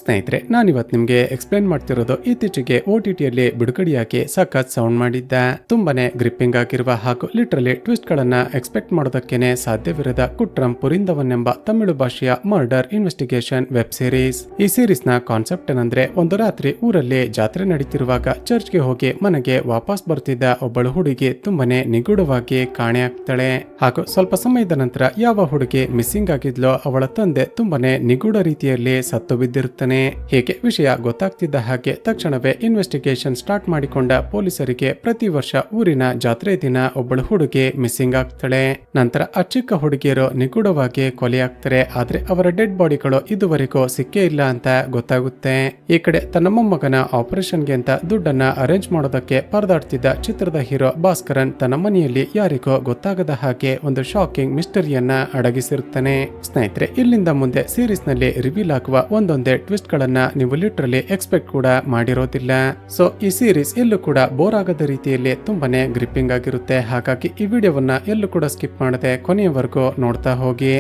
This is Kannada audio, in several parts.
ಸ್ನೇಹಿತರೆ, ನಾನಿವತ್ತು ನಿಮ್ಗೆ ಎಕ್ಸ್ಪ್ಲೇನ್ ಮಾಡ್ತಿರೋದು ಇತ್ತೀಚೆಗೆ OTTಯಲ್ಲಿ ಬಿಡುಗಡೆಯಾಗಿ ಸಖತ್ ಸೌಂಡ್ ಮಾಡಿದ್ದ ತುಂಬಾನೇ ಗ್ರಿಪ್ಪಿಂಗ್ ಆಗಿರುವ ಹಾಗೂ ಲಿಟ್ರಲಿ ಟ್ವಿಸ್ಟ್ ಗಳನ್ನ ಎಕ್ಸ್ಪೆಕ್ಟ್ ಮಾಡೋದಕ್ಕೇನೆ ಸಾಧ್ಯವಿರದ ಕುಟ್ರಂ ಪುರಿಂದವನ್ ಎಂಬ ತಮಿಳು ಭಾಷೆಯ ಮರ್ಡರ್ ಇನ್ವೆಸ್ಟಿಗೇಷನ್ ವೆಬ್ ಸೀರೀಸ್. ಈ ಸೀರೀಸ್ ನ ಕಾನ್ಸೆಪ್ಟ್ ಏನಂದ್ರೆ, ಒಂದು ರಾತ್ರಿ ಊರಲ್ಲಿ ಜಾತ್ರೆ ನಡೀತಿರುವಾಗ ಚರ್ಚ್ಗೆ ಹೋಗಿ ಮನೆಗೆ ವಾಪಸ್ ಬರ್ತಿದ್ದ ಒಬ್ಬಳು ಹುಡುಗಿ ತುಂಬಾನೇ ನಿಗೂಢವಾಗಿ ಕಾಣೆಯಾಗ್ತಾಳೆ. ಹಾಗೂ ಸ್ವಲ್ಪ ಸಮಯದ ನಂತರ ಯಾವ ಹುಡುಗಿ ಮಿಸ್ಸಿಂಗ್ ಆಗಿದ್ಲೋ ಅವಳ ತಂದೆ ತುಂಬಾನೇ ನಿಗೂಢ ರೀತಿಯಲ್ಲಿ ಸತ್ತು ಬಿದ್ದಿರುತ್ತಾನೆ. ಹೀಗೆ ವಿಷಯ ಗೊತ್ತಾಗ್ತಿದ್ದ ಹಾಗೆ ತಕ್ಷಣವೇ ಇನ್ವೆಸ್ಟಿಗೇಷನ್ ಸ್ಟಾರ್ಟ್ ಮಾಡಿಕೊಂಡ ಪೊಲೀಸರಿಗೆ ಪ್ರತಿ ವರ್ಷ ಊರಿನ ಜಾತ್ರೆ ದಿನ ಒಬ್ಬಳು ಹುಡುಗಿ ಮಿಸ್ಸಿಂಗ್ ಆಗ್ತಾಳೆ. ನಂತರ ಆ ಚಿಕ್ಕ ಹುಡುಗಿಯರು ನಿಗೂಢವಾಗಿ ಕೊಲೆಯಾಗ್ತಾರೆ. ಆದ್ರೆ ಅವರ ಡೆಡ್ ಬಾಡಿಗಳು ಇದುವರೆಗೂ ಸಿಕ್ಕೇ ಇಲ್ಲ ಅಂತ ಗೊತ್ತಾಗುತ್ತೆ. ಈ ಕಡೆ ತನ್ನ ಮೊಮ್ಮಗನ ಆಪರೇಷನ್ಗೆ ಅಂತ ದುಡ್ಡನ್ನ ಅರೇಂಜ್ ಮಾಡೋದಕ್ಕೆ ಪರದಾಡ್ತಿದ್ದ ಚಿತ್ರದ ಹೀರೋ ಭಾಸ್ಕರನ್ ತನ್ನ ಮನೆಯಲ್ಲಿ ಯಾರಿಗೋ ಗೊತ್ತಾಗದ ಹಾಗೆ ಒಂದು ಶಾಕಿಂಗ್ ಮಿಸ್ಟರಿಯನ್ನ ಅಡಗಿಸಿರುತ್ತಾನೆ. ಸ್ನೇಹಿತರೆ, ಇಲ್ಲಿಂದ ಮುಂದೆ ಸೀರೀಸ್ ನಲ್ಲಿ ರಿವೀಲ್ ಆಗುವ ಒಂದೊಂದೇ ಟ್ವಿಸ್ಟ್ ಗಳನ್ನ ನೀವು ಲಿಟ್ರಲಿ ಎಕ್ಸ್ಪೆಕ್ಟ್ ಕೂಡ ಮಾಡಿರೋದಿಲ್ಲ. ಸೊ ಈ ಸೀರೀಸ್ ಎಲ್ಲೂ ಕೂಡ ಬೋರ್ ಆಗದ ರೀತಿಯಲ್ಲಿ ತುಂಬಾನೇ ಗ್ರಿಪ್ಪಿಂಗ್ ಆಗಿರುತ್ತೆ. ಹಾಗಾಗಿ ಈ ವಿಡಿಯೋವನ್ನ ಎಲ್ಲೂ ಕೂಡ ಸ್ಕಿಪ್ ಮಾಡದೆ ಕೊನೆಯವರೆಗೂ ನೋಡ್ತಾ ಹೋಗಿ.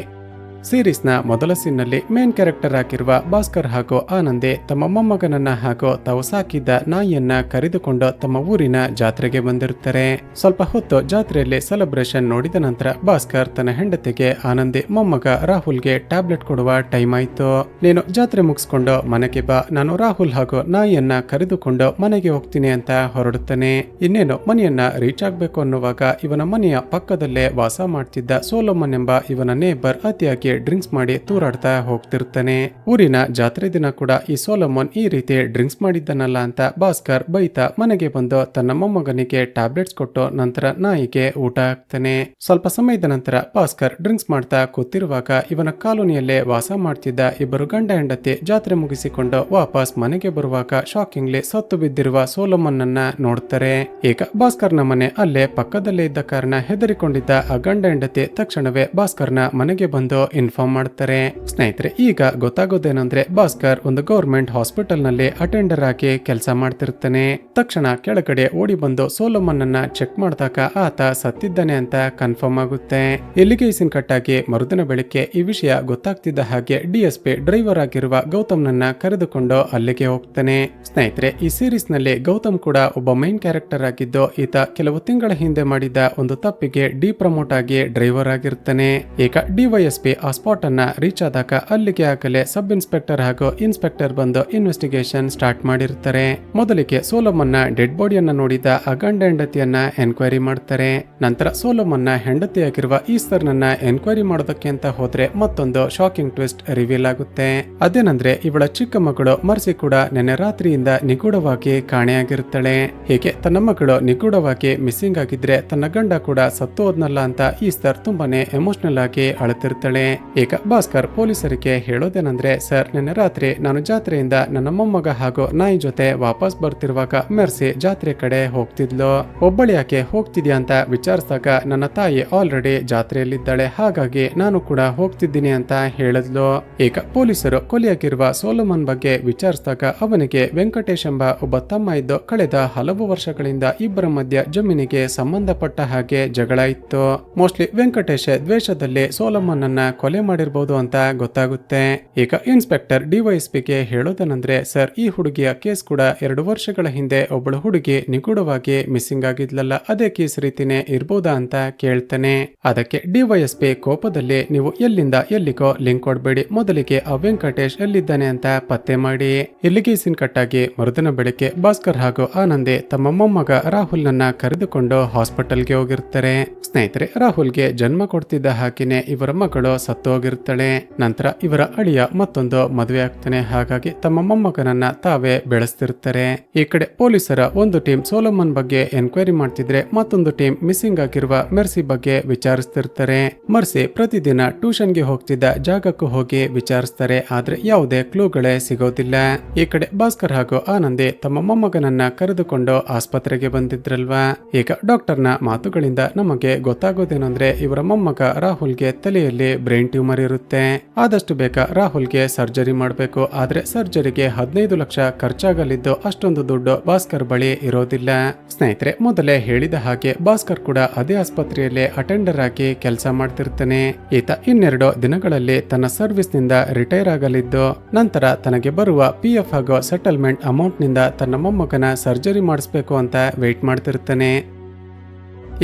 ಸೀರೀಸ್ ನ ಮೊದಲ ಸೀನ್ ನಲ್ಲಿ ಮೇನ್ ಕ್ಯಾರೆಕ್ಟರ್ ಆಗಿರುವ ಭಾಸ್ಕರ್ ಹಾಗೂ ಆನಂದಿ ತಮ್ಮ ಮೊಮ್ಮಗನನ್ನ ಹಾಗೂ ತಾವು ಸಾಕಿದ್ದ ನಾಯಿಯನ್ನ ಕರೆದುಕೊಂಡು ತಮ್ಮ ಊರಿನ ಜಾತ್ರೆಗೆ ಬಂದಿರುತ್ತಾರೆ. ಸ್ವಲ್ಪ ಹೊತ್ತು ಜಾತ್ರೆಯಲ್ಲಿ ಸೆಲೆಬ್ರೇಷನ್ ನೋಡಿದ ನಂತರ ಭಾಸ್ಕರ್ ತನ್ನ ಹೆಂಡತಿಗೆ ಆನಂದಿ ಮೊಮ್ಮಗ ರಾಹುಲ್ಗೆ ಟ್ಯಾಬ್ಲೆಟ್ ಕೊಡುವ ಟೈಮ್ ಆಯ್ತು, ನೀನು ಜಾತ್ರೆ ಮುಗಿಸ್ಕೊಂಡು ಮನೆಗೆ ಬಾ, ನಾನು ರಾಹುಲ್ ಹಾಗೂ ನಾಯಿಯನ್ನ ಕರೆದುಕೊಂಡು ಮನೆಗೆ ಹೋಗ್ತೀನಿ ಅಂತ ಹೊರಡುತ್ತಾನೆ. ಇನ್ನೇನು ಮನೆಯನ್ನ ರೀಚ್ ಆಗ್ಬೇಕು ಅನ್ನುವಾಗ ಇವನ ಮನೆಯ ಪಕ್ಕದಲ್ಲೇ ವಾಸ ಮಾಡ್ತಿದ್ದ ಸೋಲೋಮನ್ ಎಂಬ ಇವನ ನೇಬರ್ ಅತಿಯಾಗಿ ಡ್ರಿಂಕ್ಸ್ ಮಾಡಿ ತೂರಾಡ್ತಾ ಹೋಗ್ತಿರ್ತಾನೆ. ಊರಿನ ಜಾತ್ರೆ ದಿನ ಕೂಡ ಈ ಸೋಲೋಮನ್ ಈ ರೀತಿ ಡ್ರಿಂಕ್ಸ್ ಮಾಡಿದ್ದನಲ್ಲ ಅಂತ ಭಾಸ್ಕರ್ ಬೈತಾ ಮನೆಗೆ ಬಂದು ತನ್ನ ಮೊಮ್ಮಗನಿಗೆ ಟ್ಯಾಬ್ಲೆಟ್ಸ್ ಕೊಟ್ಟು ನಂತರ ನಾಯಿಗೆ ಊಟ ಹಾಕ್ತಾನೆ. ಸ್ವಲ್ಪ ಸಮಯದ ನಂತರ ಭಾಸ್ಕರ್ ಡ್ರಿಂಕ್ಸ್ ಮಾಡ್ತಾ ಕೂತಿರುವಾಗ ಇವನ ಕಾಲೋನಿಯಲ್ಲೇ ವಾಸ ಮಾಡ್ತಿದ್ದ ಇಬ್ಬರು ಗಂಡ ಹೆಂಡತಿ ಜಾತ್ರೆ ಮುಗಿಸಿಕೊಂಡು ವಾಪಸ್ ಮನೆಗೆ ಬರುವಾಗ ಶಾಕಿಂಗ್ಲಿ ಸತ್ತು ಬಿದ್ದಿರುವ ಸೋಲೋಮನ್ ಅನ್ನ ನೋಡ್ತಾರೆ. ಈಗ ಭಾಸ್ಕರ್ನ ಮನೆ ಅಲ್ಲೇ ಪಕ್ಕದಲ್ಲೇ ಇದ್ದ ಕಾರಣ ಹೆದರಿಕೊಂಡಿದ್ದ ಆ ಗಂಡ ಹೆಂಡತಿ ತಕ್ಷಣವೇ ಭಾಸ್ಕರ್ನ ಮನೆಗೆ ಬಂದು ಇನ್ಫಾರ್ಮ್ ಮಾಡ್ತಾರೆ. ಸ್ನೇಹಿತರೆ, ಈಗ ಗೊತ್ತಾಗೋದೇನಂದ್ರೆ ಭಾಸ್ಕರ್ ಒಂದು ಗವರ್ಮೆಂಟ್ ಹಾಸ್ಪಿಟಲ್ ನಲ್ಲಿ ಅಟೆಂಡರ್ ಆಗಿ ಕೆಲಸ ಮಾಡ್ತಿರ್ತಾನೆ. ತಕ್ಷಣ ಕೆಳಗಡೆ ಓಡಿ ಬಂದು ಸೋಲೋಮನ್ ಅನ್ನ ಚೆಕ್ ಮಾಡಿದಾಗ ಆತ ಸತ್ತಿದ್ದಾನೆ ಅಂತ ಕನ್ಫರ್ಮ್ ಆಗುತ್ತೆ. ಇಲ್ಲಿಗೆ ಸೀನ್ ಕಟ್ ಆಗಿ ಮರುದಿನ ಬೆಳಿಗ್ಗೆ ಈ ವಿಷಯ ಗೊತ್ತಾಗ್ತಿದ್ದ ಹಾಗೆ DSP ಡ್ರೈವರ್ ಆಗಿರುವ ಗೌತಮ್ ನನ್ನ ಕರೆದುಕೊಂಡು ಅಲ್ಲಿಗೆ ಹೋಗ್ತಾನೆ. ಸ್ನೇಹಿತರೆ, ಈ ಸೀರೀಸ್ ನಲ್ಲಿ ಗೌತಮ್ ಕೂಡ ಒಬ್ಬ ಮೈನ್ ಕ್ಯಾರೆಕ್ಟರ್ ಆಗಿದ್ದು ಈತ ಕೆಲವು ತಿಂಗಳ ಹಿಂದೆ ಮಾಡಿದ ಒಂದು ತಪ್ಪಿಗೆ ಡಿಪ್ರಮೋಟ್ ಆಗಿ ಡ್ರೈವರ್ ಆಗಿರ್ತಾನೆ. ಈಗ DYSP ಆ ಸ್ಪಾಟ್ ಅನ್ನ ರೀಚ್ ಆದಾಗ ಅಲ್ಲಿಗೆ ಆಗಲೇ ಸಬ್ ಇನ್ಸ್ಪೆಕ್ಟರ್ ಹಾಗೂ ಇನ್ಸ್ಪೆಕ್ಟರ್ ಬಂದು ಇನ್ವೆಸ್ಟಿಗೇಷನ್ ಸ್ಟಾರ್ಟ್ ಮಾಡಿರ್ತಾರೆ. ಮೊದಲಿಗೆ ಸೋಲೋಮನ್ ನ ಡೆಡ್ ಬಾಡಿಯನ್ನ ನೋಡಿದ ಆ ಗಂಡ ಹೆಂಡತಿಯನ್ನ ಎನ್ಕ್ವೈರಿ ಮಾಡ್ತಾರೆ. ನಂತರ ಸೋಲೋಮನ್ ನ ಹೆಂಡತಿಯಾಗಿರುವ ಈಸ್ಟರ್ ನನ್ನ ಎನ್ಕ್ವೈರಿ ಮಾಡೋದಕ್ಕೆ ಅಂತ ಹೋದ್ರೆ ಮತ್ತೊಂದು ಶಾಕಿಂಗ್ ಟ್ವಿಸ್ಟ್ ರಿವೀಲ್ ಆಗುತ್ತೆ. ಅದೇನಂದ್ರೆ, ಇವಳ ಚಿಕ್ಕ ಮಗಳು ಮರ್ಸಿ ಕೂಡ ನೆನ್ನೆ ರಾತ್ರಿಯಿಂದ ನಿಗೂಢವಾಗಿ ಕಾಣೆಯಾಗಿರುತ್ತಾಳೆ. ಹೀಗೆ ತನ್ನ ಮಗಳು ನಿಗೂಢವಾಗಿ ಮಿಸ್ಸಿಂಗ್ ಆಗಿದ್ರೆ ತನ್ನ ಗಂಡ ಕೂಡ ಸತ್ತು ಹೋದ್ನಲ್ಲ ಅಂತ ಈಸ್ಟರ್ ತುಂಬಾನೇ ಎಮೋಷನಲ್ ಆಗಿ ಅಳುತ್ತಿರ್ತಾಳೆ. ಈಗ ಭಾಸ್ಕರ್ ಪೊಲೀಸರಿಗೆ ಹೇಳೋದೇನಂದ್ರೆ, ಸರ್, ನಿನ್ನೆ ರಾತ್ರಿ ನಾನು ಜಾತ್ರೆಯಿಂದ ನನ್ನ ಮೊಮ್ಮಗ ಹಾಗೂ ನಾಯಿ ಜೊತೆ ವಾಪಸ್ ಬರ್ತಿರುವಾಗ ಮೆರ್ಸಿ ಜಾತ್ರೆ ಕಡೆ ಹೋಗ್ತಿದ್ಲು. ಒಬ್ಬಳು ಯಾಕೆ ಹೋಗ್ತಿದ್ಯಾ ಅಂತ ವಿಚಾರಿಸಿದಾಗ ನನ್ನ ತಾಯಿ ಆಲ್ರೆಡಿ ಜಾತ್ರೆಯಲ್ಲಿದ್ದಾಳೆ, ಹಾಗಾಗಿ ನಾನು ಕೂಡ ಹೋಗ್ತಿದ್ದೀನಿ ಅಂತ ಹೇಳಿದ್ಲು. ಈಗ ಪೊಲೀಸರು ಕೊಲೆಯಾಗಿರುವ ಸೋಲೋಮನ್ ಬಗ್ಗೆ ವಿಚಾರಿಸಿದಾಗ ಅವನಿಗೆ ವೆಂಕಟೇಶ್ ಎಂಬ ಒಬ್ಬ ತಮ್ಮ ಇದ್ದು ಕಳೆದ ಹಲವು ವರ್ಷಗಳಿಂದ ಇಬ್ಬರ ಮಧ್ಯ ಜಮೀನಿಗೆ ಸಂಬಂಧಪಟ್ಟ ಹಾಗೆ ಜಗಳ ಇತ್ತು. ಮೋಸ್ಟ್ಲಿ ವೆಂಕಟೇಶ್ ದ್ವೇಷದಲ್ಲಿ ಸೋಲೋಮನ್ ಅನ್ನ ಕೊಲೆ ಮಾಡಿರಬಹುದು ಅಂತ ಗೊತ್ತಾಗುತ್ತೆ. ಈಗ ಇನ್ಸ್ಪೆಕ್ಟರ್ DYSPಗೆ ಹೇಳೋದನಂದ್ರೆ, ಸರ್, ಈ ಹುಡುಗಿಯ ಕೇಸ್ ಕೂಡ 2 ವರ್ಷಗಳ ಹಿಂದೆ ಒಬ್ಬಳು ಹುಡುಗಿ ನಿಗೂಢವಾಗಿ ಮಿಸ್ಸಿಂಗ್ ಆಗಿದ್ಲಲ್ಲ, ಅದೇ ಕೇಸ್ ರೀತಿನೇ ಇರ್ಬೋದಾ ಅಂತ ಕೇಳ್ತಾನೆ. ಅದಕ್ಕೆ DYSP ಕೋಪದಲ್ಲಿ, ನೀವು ಎಲ್ಲಿಂದ ಎಲ್ಲಿಗೋ ಲಿಂಕ್ ಕೊಡ್ಬೇಡಿ, ಮೊದಲಿಗೆ ಆ ವೆಂಕಟೇಶ್ ಎಲ್ಲಿದ್ದಾನೆ ಅಂತ ಪತ್ತೆ ಮಾಡಿ. ಇಲ್ಲಿಗೆ ಸೀನ್ ಕಟ್ಟಾಗಿ ಮರುದಿನ ಬೆಳಿಗ್ಗೆ ಭಾಸ್ಕರ್ ಹಾಗೂ ಆನಂದಿ ತಮ್ಮ ಮೊಮ್ಮಗ ರಾಹುಲ್ ನನ್ನ ಕರೆದುಕೊಂಡು ಹಾಸ್ಪಿಟಲ್ಗೆ ಹೋಗಿರ್ತಾರೆ. ಸ್ನೇಹಿತರೆ, ರಾಹುಲ್ಗೆ ಜನ್ಮ ಕೊಡ್ತಿದ್ದ ಹಾಕಿನೇ ಇವರ ಮಗಳು ಸತ್ತು ಹೋಗಿರ್ತಾಳೆ. ನಂತರ ಇವರ ಅಳಿಯ ಮತ್ತೊಂದು ಮದುವೆ ಆಗ್ತಾನೆ. ಹಾಗಾಗಿ ತಮ್ಮ ಮೊಮ್ಮಗನನ್ನ ತಾವೇ ಬೆಳೆಸ್ತಿರ್ತಾರೆ. ಈ ಕಡೆ ಪೊಲೀಸರ ಒಂದು ಟೀಮ್ ಸೋಲೋಮನ್ ಬಗ್ಗೆ ಎನ್ಕ್ವೈರಿ ಮಾಡ್ತಿದ್ರೆ ಮತ್ತೊಂದು ಟೀಮ್ ಮಿಸ್ಸಿಂಗ್ ಆಗಿರುವ ಮೆರ್ಸಿ ಬಗ್ಗೆ ವಿಚಾರಿಸ್ತಿರ್ತಾರೆ. ಮರ್ಸಿ ಪ್ರತಿದಿನ ಟ್ಯೂಷನ್ಗೆ ಹೋಗ್ತಿದ್ದ ಜಾಗಕ್ಕೂ ಹೋಗಿ ವಿಚಾರಿಸ್ತಾರೆ. ಆದ್ರೆ ಯಾವುದೇ ಕ್ಲೂಗಳೇ ಸಿಗೋದಿಲ್ಲ. ಈ ಕಡೆ ಭಾಸ್ಕರ್ ಹಾಗೂ ಆನಂದಿ ತಮ್ಮ ಮೊಮ್ಮಗನನ್ನ ಕರೆದುಕೊಂಡು ಆಸ್ಪತ್ರೆಗೆ ಬಂದಿದ್ರಲ್ವಾ. ಈಗ ಡಾಕ್ಟರ್ನ ಮಾತುಗಳಿಂದ ನಮಗೆ ಗೊತ್ತಾಗೋದೇನಂದ್ರೆ, ಇವರ ಮೊಮ್ಮಗ ರಾಹುಲ್ಗೆ ತಲೆಯಲ್ಲಿ ಬ್ರೈನ್ ಬ್ರೈನ್ ಟ್ಯೂಮರ್ ಇರುತ್ತೆ. ಆದಷ್ಟು ಬೇಗ ರಾಹುಲ್ಗೆ ಸರ್ಜರಿ ಮಾಡಬೇಕು. ಆದ್ರೆ ಸರ್ಜರಿಗೆ 15 ಲಕ್ಷ ಖರ್ಚಾಗಲಿದ್ದು ಅಷ್ಟೊಂದು ದುಡ್ಡು ಭಾಸ್ಕರ್ ಬಳಿ ಇರೋದಿಲ್ಲ. ಸ್ನೇಹಿತರೆ, ಮೊದಲೇ ಹೇಳಿದ ಹಾಗೆ ಭಾಸ್ಕರ್ ಕೂಡ ಅದೇ ಆಸ್ಪತ್ರೆಯಲ್ಲಿ ಅಟೆಂಡರ್ ಆಗಿ ಕೆಲಸ ಮಾಡ್ತಿರ್ತಾನೆ. ಈತ ಇನ್ನೆರಡು ದಿನಗಳಲ್ಲಿ ತನ್ನ ಸರ್ವಿಸ್ ನಿಂದ ರಿಟೈರ್ ಆಗಲಿದ್ದು ನಂತರ ತನಗೆ ಬರುವ PF ಹಾಗೂ ಸೆಟಲ್ಮೆಂಟ್ ಅಮೌಂಟ್ ನಿಂದ ತನ್ನ ಮೊಮ್ಮಗನ ಸರ್ಜರಿ ಮಾಡಿಸ್ಬೇಕು ಅಂತ ವೇಟ್ ಮಾಡ್ತಿರ್ತಾನೆ.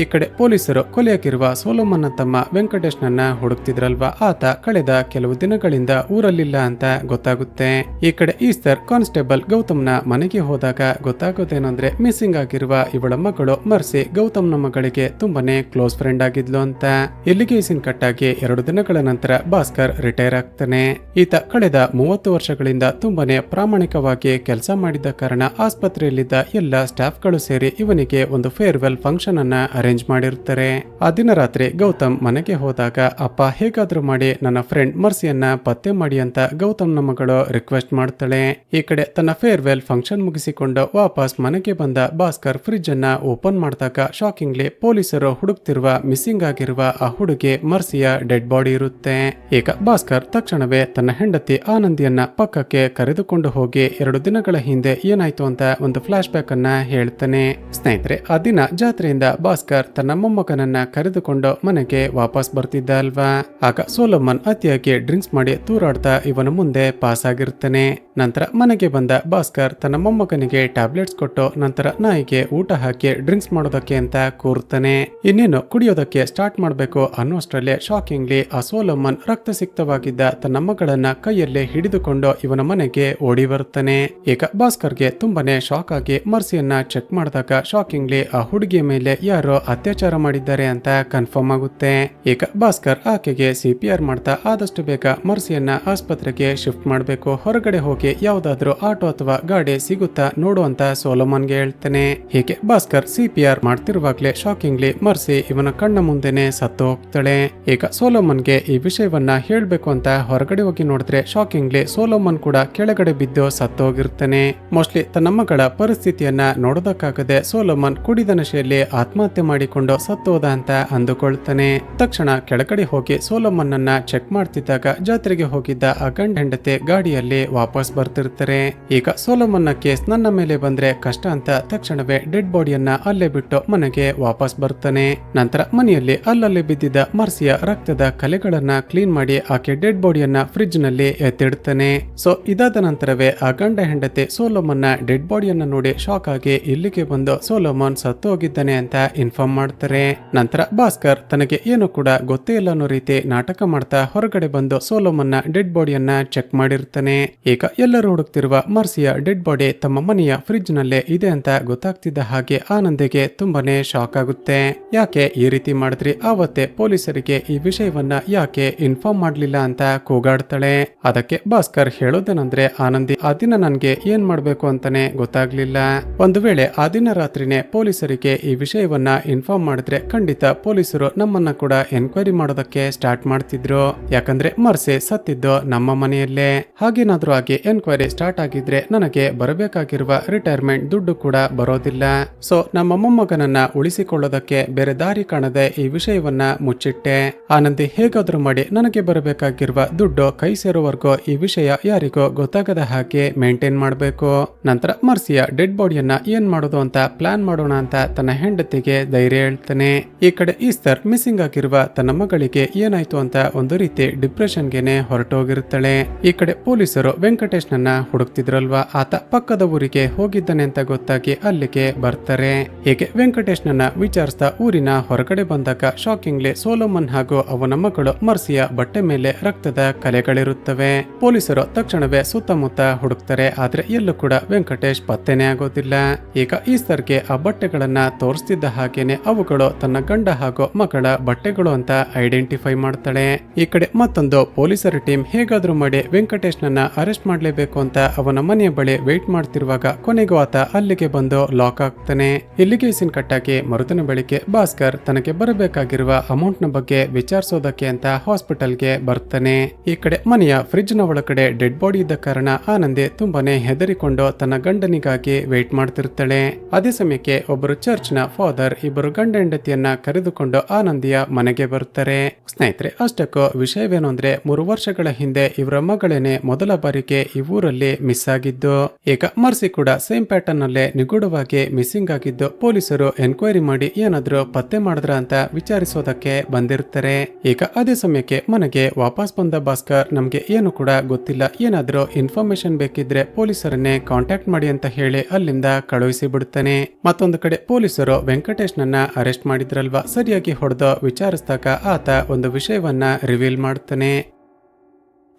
ಈ ಕಡೆ ಪೊಲೀಸರು ಕೊಲೆಯಾಗಿರುವ ಸೋಲೋಮನ್ನ ತಮ್ಮ ವೆಂಕಟೇಶ್ನನ್ನ ಹುಡುಕ್ತಿದ್ರಲ್ವಾ, ಆತ ಕಳೆದ ಕೆಲವು ದಿನಗಳಿಂದ ಊರಲ್ಲಿಲ್ಲ ಅಂತ ಗೊತ್ತಾಗುತ್ತೆ. ಈ ಕಡೆ ಈಸ್ಟರ್ ಕಾನ್ಸ್ಟೇಬಲ್ ಗೌತಮ್ನ ಮನೆಗೆ ಹೋದಾಗ ಗೊತ್ತಾಗೋದೇನಂದ್ರೆ ಮಿಸ್ಸಿಂಗ್ ಆಗಿರುವ ಇವಳ ಮಗಳು ಮರ್ಸಿ ಗೌತಮ್ನ ಮಗಳಿಗೆ ತುಂಬಾನೇ ಕ್ಲೋಸ್ ಫ್ರೆಂಡ್ ಆಗಿದ್ಲು ಅಂತ. ಇಲ್ಲಿಗೆ ಸೀನ್ ಕಟ್ಟಾಗಿ 2 ದಿನಗಳ ನಂತರ ಭಾಸ್ಕರ್ ರಿಟೈರ್ ಆಗ್ತಾನೆ. ಈತ ಕಳೆದ 30 ವರ್ಷಗಳಿಂದ ತುಂಬಾನೇ ಪ್ರಾಮಾಣಿಕವಾಗಿ ಕೆಲಸ ಮಾಡಿದ ಕಾರಣ ಆಸ್ಪತ್ರೆಯಲ್ಲಿದ್ದ ಎಲ್ಲ ಸ್ಟಾಫ್ಗಳು ಸೇರಿ ಇವನಿಗೆ ಒಂದು ಫೇರ್ವೆಲ್ ಫಂಕ್ಷನ್ ಅನ್ನ ಅರೇಂಜ್ ಮಾಡಿರುತ್ತಾರೆ. ಆ ದಿನ ರಾತ್ರಿ ಗೌತಮ್ ಮನೆಗೆ ಹೋದಾಗ ಅಪ್ಪ ಹೇಗಾದ್ರೂ ಮಾಡಿ ನನ್ನ ಫ್ರೆಂಡ್ ಮರ್ಸಿಯನ್ನ ಪತ್ತೆ ಮಾಡಿ ಅಂತ ಗೌತಮ್ನ ಮಗಳು ರಿಕ್ವೆಸ್ಟ್ ಮಾಡ್ತಾಳೆ. ಈ ಕಡೆ ತನ್ನ ಫೇರ್ವೆಲ್ ಫಂಕ್ಷನ್ ಮುಗಿಸಿಕೊಂಡು ವಾಪಸ್ ಮನೆಗೆ ಬಂದ ಭಾಸ್ಕರ್ ಫ್ರಿಡ್ಜ್ ಅನ್ನ ಓಪನ್ ಮಾಡಿದಾಗ ಶಾಕಿಂಗ್ಲಿ ಪೊಲೀಸರು ಹುಡುಕ್ತಿರುವ ಮಿಸ್ಸಿಂಗ್ ಆಗಿರುವ ಆ ಹುಡುಗಿ ಮರ್ಸಿಯ ಡೆಡ್ ಬಾಡಿ ಇರುತ್ತೆ. ಈಗ ಭಾಸ್ಕರ್ ತಕ್ಷಣವೇ ತನ್ನ ಹೆಂಡತಿ ಆನಂದಿಯನ್ನ ಪಕ್ಕಕ್ಕೆ ಕರೆದುಕೊಂಡು ಹೋಗಿ 2 ದಿನಗಳ ಹಿಂದೆ ಏನಾಯ್ತು ಅಂತ ಒಂದು ಫ್ಲಾಶ್ ಬ್ಯಾಕ್ ಅನ್ನ ಹೇಳ್ತಾನೆ. ಸ್ನೇಹಿತರೆ, ಆ ದಿನ ಜಾತ್ರೆಯಿಂದ ಭಾಸ್ಕರ್ ತನ್ನ ಮೊಮ್ಮಗನನ್ನ ಕರೆದುಕೊಂಡು ಮನೆಗೆ ವಾಪಸ್ ಬರ್ತಿದ್ದ ಅಲ್ವಾ. ಆಗ ಸೋಲೋಮನ್ ಅತಿಯಾಗಿ ಡ್ರಿಂಕ್ಸ್ ಮಾಡಿ ತೂರಾಡ್ತಾ ಇವನ ಮುಂದೆ ಪಾಸ್ ಆಗಿರ್ತಾನೆ. ನಂತರ ಮನೆಗೆ ಬಂದ ಭಾಸ್ಕರ್ ತನ್ನ ಮೊಮ್ಮಗನಿಗೆ ಟ್ಯಾಬ್ಲೆಟ್ಸ್ ಕೊಟ್ಟು ನಂತರ ನಾಯಿಗೆ ಊಟ ಹಾಕಿ ಡ್ರಿಂಕ್ಸ್ ಮಾಡೋದಕ್ಕೆ ಅಂತ ಕೂರ್ತಾನೆ. ಇನ್ನೇನು ಕುಡಿಯೋದಕ್ಕೆ ಸ್ಟಾರ್ಟ್ ಮಾಡಬೇಕು ಅನ್ನೋಷ್ಟರಲ್ಲೇ ಶಾಕಿಂಗ್ಲಿ ಆ ಸೋಲೋಮನ್ ರಕ್ತಸಿಕ್ತವಾಗಿದ್ದ ತನ್ನ ಮಗಳನ್ನ ಕೈಯಲ್ಲೇ ಹಿಡಿದುಕೊಂಡು ಇವನ ಮನೆಗೆ ಓಡಿ ಬರುತ್ತಾನೆ. ಈಗ ಭಾಸ್ಕರ್ಗೆ ತುಂಬಾನೇ ಶಾಕ್ ಆಗಿ ಮರ್ಸಿಯನ್ನ ಚೆಕ್ ಮಾಡಿದಾಗ ಶಾಕಿಂಗ್ಲಿ ಆ ಹುಡುಗಿಯ ಮೇಲೆ ಯಾರೋ ಅತ್ಯಾಚಾರ ಮಾಡಿದ್ದಾರೆ ಅಂತ ಕನ್ಫರ್ಮ್ ಆಗುತ್ತೆ. ಈಗ ಭಾಸ್ಕರ್ ಆಕೆಗೆ CPR ಮಾಡ್ತಾ ಆದಷ್ಟು ಬೇಗ ಮರ್ಸಿಯನ್ನ ಆಸ್ಪತ್ರೆಗೆ ಶಿಫ್ಟ್ ಮಾಡಬೇಕು, ಹೊರಗಡೆ ಹೋಗಿ ಯಾವ್ದಾದ್ರು ಆಟೋ ಅಥವಾ ಗಾಡಿ ಸಿಗುತ್ತಾ ನೋಡು ಅಂತ ಸೋಲೋಮನ್ಗೆ ಹೇಳ್ತಾನೆ. ಹೀಗೆ ಭಾಸ್ಕರ್ CPR ಮಾಡ್ತಿರುವಾಗ್ಲೇ ಶಾಕಿಂಗ್ಲಿ ಮರ್ಸಿ ಇವನ ಕಣ್ಣ ಮುಂದೆನೆ ಸತ್ತು ಹೋಗ್ತಾಳೆ. ಈಗ ಸೋಲೋಮನ್ಗೆ ಈ ವಿಷಯವನ್ನ ಹೇಳ್ಬೇಕು ಅಂತ ಹೊರಗಡೆ ಹೋಗಿ ನೋಡಿದ್ರೆ ಶಾಕಿಂಗ್ಲಿ ಸೋಲೋಮನ್ ಕೂಡ ಕೆಳಗಡೆ ಬಿದ್ದು ಸತ್ತು ಹೋಗಿರ್ತಾನೆ. ಮೋಸ್ಟ್ಲಿ ತನ್ನ ಮಗಳ ಪರಿಸ್ಥಿತಿಯನ್ನ ನೋಡೋದಕ್ಕಾಗದೆ ಸೋಲೋಮನ್ ಕುಡಿದ ನಶೆಯಲ್ಲಿ ಆತ್ಮಹತ್ಯೆ ಮಾಡಿಕೊಂಡು ಸತ್ತೋದ ಅಂತ ಅಂದುಕೊಳ್ತಾನೆ. ತಕ್ಷಣ ಕೆಳಗಡೆ ಹೋಗಿ ಸೋಲೋಮನ್ ಅನ್ನ ಚೆಕ್ ಮಾಡ್ತಿದ್ದಾಗ ಜಾತ್ರೆಗೆ ಹೋಗಿದ್ದ ಆ ಗಂಡ ಹೆಂಡತಿ ಗಾಡಿಯಲ್ಲಿ ವಾಪಸ್ ಬರ್ತಿರ್ತಾರೆ. ಈಗ ಸೋಲೋಮನ್ನ ಕೇಸ್ ನನ್ನ ಮೇಲೆ ಬಂದ್ರೆ ಕಷ್ಟ ಅಂತ ತಕ್ಷಣವೇ ಡೆಡ್ ಬಾಡಿಯನ್ನ ಅಲ್ಲೇ ಬಿಟ್ಟು ಮನೆಗೆ ವಾಪಸ್ ಬರ್ತಾನೆ. ನಂತರ ಮನೆಯಲ್ಲಿ ಅಲ್ಲಲ್ಲಿ ಬಿದ್ದಿದ್ದ ಮರ್ಸಿಯ ರಕ್ತದ ಕಲೆಗಳನ್ನ ಕ್ಲೀನ್ ಮಾಡಿ ಆಕೆ ಡೆಡ್ ಬಾಡಿಯನ್ನ ಫ್ರಿಡ್ಜ್ ನಲ್ಲಿ ಎತ್ತಿಡ್ತಾನೆ. ಸೊ ಇದಾದ ನಂತರವೇ ಆ ಗಂಡ ಹೆಂಡತಿ ಸೋಲೋಮನ್ನ ಡೆಡ್ ಬಾಡಿಯನ್ನ ನೋಡಿ ಶಾಕ್ ಆಗಿ ಇಲ್ಲಿಗೆ ಬಂದು ಸೋಲೋಮನ್ ಸತ್ತು ಹೋಗಿದ್ದಾನೆ ಅಂತ ಇನ್ಫಾರ್ಮ್ ಮಾಡ್ತಾರೆ. ನಂತರ ಭಾಸ್ಕರ್ ತನಗೆ ಏನು ಕೂಡ ಗೊತ್ತೇ ಇಲ್ಲ ಅನ್ನೋ ರೀತಿ ನಾಟಕ ಮಾಡ್ತಾ ಹೊರಗಡೆ ಬಂದು ಸೋಲೋಮನ್ನ ಡೆಡ್ ಬಾಡಿಯನ್ನ ಚೆಕ್ ಮಾಡಿರ್ತಾನೆ. ಈಗ ಎಲ್ಲರೂ ಹುಡುಕ್ತಿರುವ ಮರ್ಸಿಯ ಡೆಡ್ ಬಾಡಿ ತಮ್ಮ ಮನೆಯ ಫ್ರಿಡ್ಜ್ ನಲ್ಲೇ ಇದೆ ಅಂತ ಗೊತ್ತಾಗ್ತಿದ್ದ ಹಾಗೆ ಆನಂದಿಗೆ ತುಂಬಾನೇ ಶಾಕ್ ಆಗುತ್ತೆ. ಯಾಕೆ ಈ ರೀತಿ ಮಾಡಿದ್ರಿ, ಆವತ್ತೇ ಪೊಲೀಸರಿಗೆ ಈ ವಿಷಯವನ್ನ ಯಾಕೆ ಇನ್ಫಾರ್ಮ್ ಮಾಡ್ಲಿಲ್ಲ ಅಂತ ಕೂಗಾಡ್ತಾಳೆ. ಅದಕ್ಕೆ ಭಾಸ್ಕರ್ ಹೇಳೋದೇನಂದ್ರೆ, ಆನಂದಿ, ಆ ದಿನ ನನ್ಗೆ ಏನ್ ಮಾಡ್ಬೇಕು ಅಂತಾನೆ ಗೊತ್ತಾಗ್ಲಿಲ್ಲ. ಒಂದು ವೇಳೆ ಆ ದಿನ ರಾತ್ರಿನೇ ಪೊಲೀಸರಿಗೆ ಈ ವಿಷಯವನ್ನ ಇನ್ಫಾರ್ಮ್ ಮಾಡಿದ್ರೆ ಖಂಡಿತ ಪೊಲೀಸರು ನಮ್ಮನ್ನ ಕೂಡ ಎನ್ಕ್ವೈರಿ ಮಾಡೋದಕ್ಕೆ ಸ್ಟಾರ್ಟ್ ಮಾಡ್ತಿದ್ರು. ಯಾಕಂದ್ರೆ ಮರ್ಸಿ ಸತ್ತಿದ್ದು ನಮ್ಮ ಮನೆಯಲ್ಲೇ. ಹಾಗೇನಾದ್ರೂ ಆಗಿ ಎನ್ಕ್ವೈರಿ ಸ್ಟಾರ್ಟ್ ಆಗಿದ್ರೆ ನನಗೆ ಬರಬೇಕಾಗಿರುವ ರಿಟೈರ್ಮೆಂಟ್ ದುಡ್ಡು ಕೂಡ ಬರೋದಿಲ್ಲ. ಸೊ ನಮ್ಮ ಮೊಮ್ಮಗನನ್ನ ಉಳಿಸಿಕೊಳ್ಳೋದಕ್ಕೆ ಬೇರೆ ದಾರಿ ಕಾಣದೆ ಈ ವಿಷಯವನ್ನ ಮುಚ್ಚಿಟ್ಟೆ. ಆನಂದಿ, ಹೇಗಾದ್ರೂ ಮಾಡಿ ನನಗೆ ಬರಬೇಕಾಗಿರುವ ದುಡ್ಡು ಕೈ ಸೇರೋವರೆಗೂ ಈ ವಿಷಯ ಯಾರಿಗೂ ಗೊತ್ತಾಗದ ಹಾಗೆ ಮೇಂಟೈನ್ ಮಾಡಬೇಕು. ನಂತರ ಮರ್ಸಿಯ ಡೆಡ್ ಬಾಡಿಯನ್ನ ಏನ್ ಮಾಡೋದು ಅಂತ ಪ್ಲಾನ್ ಮಾಡೋಣ ಅಂತ ತನ್ನ ಹೆಂಡತಿಗೆ ಧೈರ್ಯ ಹೇಳ್ತಾನೆ. ಈ ಕಡೆ ಈಸ್ಟರ್ ಮಿಸ್ಸಿಂಗ್ ಆಗಿರುವ ತನ್ನ ಮಗಳಿಗೆ ಏನಾಯ್ತು ಅಂತ ಒಂದು ರೀತಿ ಡಿಪ್ರೆಷನ್ಗೆನೆ ಹೊರಟೋಗಿರುತ್ತಾಳೆ. ಈ ಕಡೆ ಪೊಲೀಸರು ವೆಂಕಟೇಶ್ನನ್ನ ಹುಡುಕ್ತಿದ್ರಲ್ವಾ, ಆತ ಪಕ್ಕದ ಊರಿಗೆ ಹೋಗಿದ್ದಾನೆ ಅಂತ ಗೊತ್ತಾಗಿ ಅಲ್ಲಿಗೆ ಬರ್ತಾರೆ. ಹೀಗೆ ವೆಂಕಟೇಶ್ನನ್ನ ವಿಚಾರಿಸ್ತಾ ಊರಿನ ಹೊರಗಡೆ ಬಂದಾಗ ಶಾಕಿಂಗ್ಲಿ ಸೋಲೋಮನ್ ಹಾಗೂ ಅವನ ಮಗಳು ಮರ್ಸಿಯ ಬಟ್ಟೆ ಮೇಲೆ ರಕ್ತದ ಕಲೆಗಳಿರುತ್ತವೆ. ಪೊಲೀಸರು ತಕ್ಷಣವೇ ಸುತ್ತಮುತ್ತ ಹುಡುಕ್ತಾರೆ, ಆದ್ರೆ ಎಲ್ಲೂ ಕೂಡ ವೆಂಕಟೇಶ್ ಪತ್ತೆನೇ ಆಗೋದಿಲ್ಲ. ಈಗ ಈಸ್ಟರ್ಗೆ ಆ ಬಟ್ಟೆಗಳನ್ನ ತೋರಿಸ್ತಿದ್ದ ಹಾಗೇನೆ ಅವುಗಳು ತನ್ನ ಗಂಡ ಹಾಗೂ ಮಗಳ ಬಟ್ಟೆಗಳು ಅಂತ ಐಡೆಂಟಿಫೈ ಮಾಡ್ತಾಳೆ. ಈ ಕಡೆ ಮತ್ತೊಂದು ಪೊಲೀಸರ ಟೀಮ್ ಹೇಗಾದ್ರೂ ಮಾಡಿ ವೆಂಕಟೇಶ್ನನ್ನ ಅರೆಸ್ಟ್ ಮಾಡ್ಲೇಬೇಕು ಅಂತ ಅವನ ಮನೆಯ ಬಳಿ ವೇಟ್ ಮಾಡ್ತಿರುವಾಗ ಕೊನೆಗೂ ಆತ ಅಲ್ಲಿಗೆ ಬಂದು ಲಾಕ್ ಆಗ್ತಾನೆ. ಇಲ್ಲಿಗೆ ಸೀನ್ ಕಟ್ಟಾಗಿ ಮರುದಿನ ಬೆಳಿಗ್ಗೆ ಭಾಸ್ಕರ್ ತನಗೆ ಬರಬೇಕಾಗಿರುವ ಅಮೌಂಟ್ ನ ಬಗ್ಗೆ ವಿಚಾರಿಸೋದಕ್ಕೆ ಅಂತ ಹಾಸ್ಪಿಟಲ್ಗೆ ಬರ್ತಾನೆ. ಈ ಕಡೆ ಮನೆಯ ಫ್ರಿಡ್ಜ್ ನ ಒಳಗಡೆ ಡೆಡ್ ಬಾಡಿ ಇದ್ದ ಕಾರಣ ಆನಂದಿ ತುಂಬಾನೇ ಹೆದರಿಕೊಂಡು ತನ್ನ ಗಂಡನಿಗಾಗಿ ವೇಟ್ ಮಾಡ್ತಿರ್ತಾಳೆ. ಅದೇ ಸಮಯಕ್ಕೆ ಒಬ್ಬರು ಚರ್ಚ್ ನ ಫಾದರ್ ಈ ಇಬ್ಬರು ಗಂಡ ಹೆಂಡತಿಯನ್ನ ಕರೆದುಕೊಂಡು ಆನಂದಿಯ ಮನೆಗೆ ಬರುತ್ತಾರೆ. ಸ್ನೇಹಿತರೆ, ಅಷ್ಟಕ್ಕೂ ವಿಷಯವೇನು ಅಂದ್ರೆ 3 ವರ್ಷಗಳ ಹಿಂದೆ ಇವರ ಮಗಳೇನೆ ಮೊದಲ ಬಾರಿಗೆ ಈ ಊರಲ್ಲಿ ಮಿಸ್ ಆಗಿದ್ದು. ಈಗ ಮರ್ಸಿ ಕೂಡ ಸೇಮ್ ಪ್ಯಾಟರ್ನ್ ನಲ್ಲೇ ನಿಗೂಢವಾಗಿ ಮಿಸ್ಸಿಂಗ್ ಆಗಿದ್ದು ಪೊಲೀಸರು ಎನ್ಕ್ವೈರಿ ಮಾಡಿ ಏನಾದ್ರೂ ಪತ್ತೆ ಮಾಡಿದ್ರ ಅಂತ ವಿಚಾರಿಸೋದಕ್ಕೆ ಬಂದಿರ್ತಾರೆ. ಈಗ ಅದೇ ಸಮಯಕ್ಕೆ ಮನೆಗೆ ವಾಪಸ್ ಬಂದ ಭಾಸ್ಕರ್ ನಮ್ಗೆ ಏನು ಕೂಡ ಗೊತ್ತಿಲ್ಲ, ಏನಾದ್ರೂ ಇನ್ಫಾರ್ಮೇಶನ್ ಬೇಕಿದ್ರೆ ಪೊಲೀಸರನ್ನೇ ಕಾಂಟ್ಯಾಕ್ಟ್ ಮಾಡಿ ಅಂತ ಹೇಳಿ ಅಲ್ಲಿಂದ ಕಳುಹಿಸಿ ಬಿಡುತ್ತಾನೆ. ಮತ್ತೊಂದು ಕಡೆ ಪೊಲೀಸರು ವೆಂಕಟೇಶ್ ನನ್ನ ಅರೆಸ್ಟ್ ಮಾಡಿದ್ರಲ್ವಾ, ಸರಿಯಾಗಿ ಹೊಡೆದು ವಿಚಾರಿಸಿದಾಗ ಆತ ಒಂದು ವಿಷಯವನ್ನ ರಿವೀಲ್ ಮಾಡ್ತಾನೆ.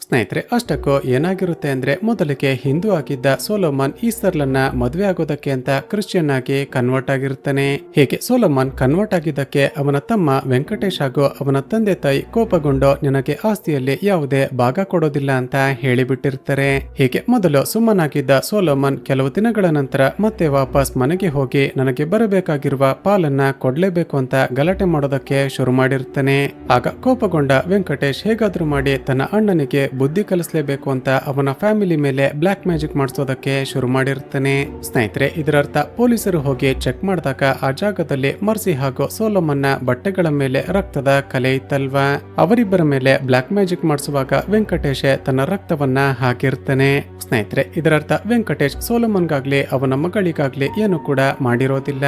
ಸ್ನೇಹಿತರೆ, ಅಷ್ಟಕ್ಕೂ ಏನಾಗಿರುತ್ತೆ ಅಂದ್ರೆ ಮೊದಲಿಗೆ ಹಿಂದೂ ಆಗಿದ್ದ ಸೋಲೋಮನ್ ಈಸ್ಟರ್ಲನ್ನ ಮದುವೆ ಆಗೋದಕ್ಕೆ ಅಂತ ಕ್ರಿಶ್ಚಿಯನ್ ಆಗಿ ಕನ್ವರ್ಟ್ ಆಗಿರ್ತಾನೆ. ಹೀಗೆ ಸೋಲೋಮನ್ ಕನ್ವರ್ಟ್ ಆಗಿದ್ದಕ್ಕೆ ಅವನ ತಮ್ಮ ವೆಂಕಟೇಶ್ ಹಾಗೂ ಅವನ ತಂದೆ ತಾಯಿ ಕೋಪಗೊಂಡು ನಿನಗೆ ಆಸ್ತಿಯಲ್ಲಿ ಯಾವುದೇ ಭಾಗ ಕೊಡೋದಿಲ್ಲ ಅಂತ ಹೇಳಿಬಿಟ್ಟಿರ್ತಾರೆ. ಹೀಗೆ ಮೊದಲು ಸುಮ್ಮನಾಗಿದ್ದ ಸೋಲೋಮನ್ ಕೆಲವು ದಿನಗಳ ನಂತರ ಮತ್ತೆ ವಾಪಸ್ ಮನೆಗೆ ಹೋಗಿ ನನಗೆ ಬರಬೇಕಾಗಿರುವ ಪಾಲನ್ನ ಕೊಡ್ಲೇಬೇಕು ಅಂತ ಗಲಾಟೆ ಮಾಡೋದಕ್ಕೆ ಶುರು ಮಾಡಿರ್ತಾನೆ. ಆಗ ಕೋಪಗೊಂಡ ವೆಂಕಟೇಶ್ ಹೇಗಾದ್ರೂ ಮಾಡಿ ತನ್ನ ಅಣ್ಣನಿಗೆ ಬುದ್ಧಿ ಕಲಿಸಲೇಬೇಕು ಅಂತ ಅವನ ಫ್ಯಾಮಿಲಿ ಮೇಲೆ ಬ್ಲಾಕ್ ಮ್ಯಾಜಿಕ್ ಮಾಡಿಸೋದಕ್ಕೆ ಶುರು ಮಾಡಿರ್ತಾನೆ. ಸ್ನೇಹಿತರೆ, ಇದರರ್ಥ ಪೊಲೀಸರು ಹೋಗಿ ಚೆಕ್ ಮಾಡಿದಾಗ ಆ ಜಾಗದಲ್ಲಿ ಮರ್ಸಿ ಹಾಗೂ ಸೋಲೋಮನ್ನ ಬಟ್ಟೆಗಳ ಮೇಲೆ ರಕ್ತದ ಕಲೆ ಇತ್ತಲ್ವಾ, ಅವರಿಬ್ಬರ ಮೇಲೆ ಬ್ಲಾಕ್ ಮ್ಯಾಜಿಕ್ ಮಾಡಿಸುವಾಗ ವೆಂಕಟೇಶ್ ತನ್ನ ರಕ್ತವನ್ನ ಹಾಕಿರ್ತಾನೆ. ಸ್ನೇಹಿತರೆ, ಇದರರ್ಥ ವೆಂಕಟೇಶ್ ಸೋಲೋಮನ್ಗಾಗ್ಲಿ ಅವನ ಮಗಳಿಗಾಗ್ಲಿ ಏನು ಕೂಡ ಮಾಡಿರೋದಿಲ್ಲ.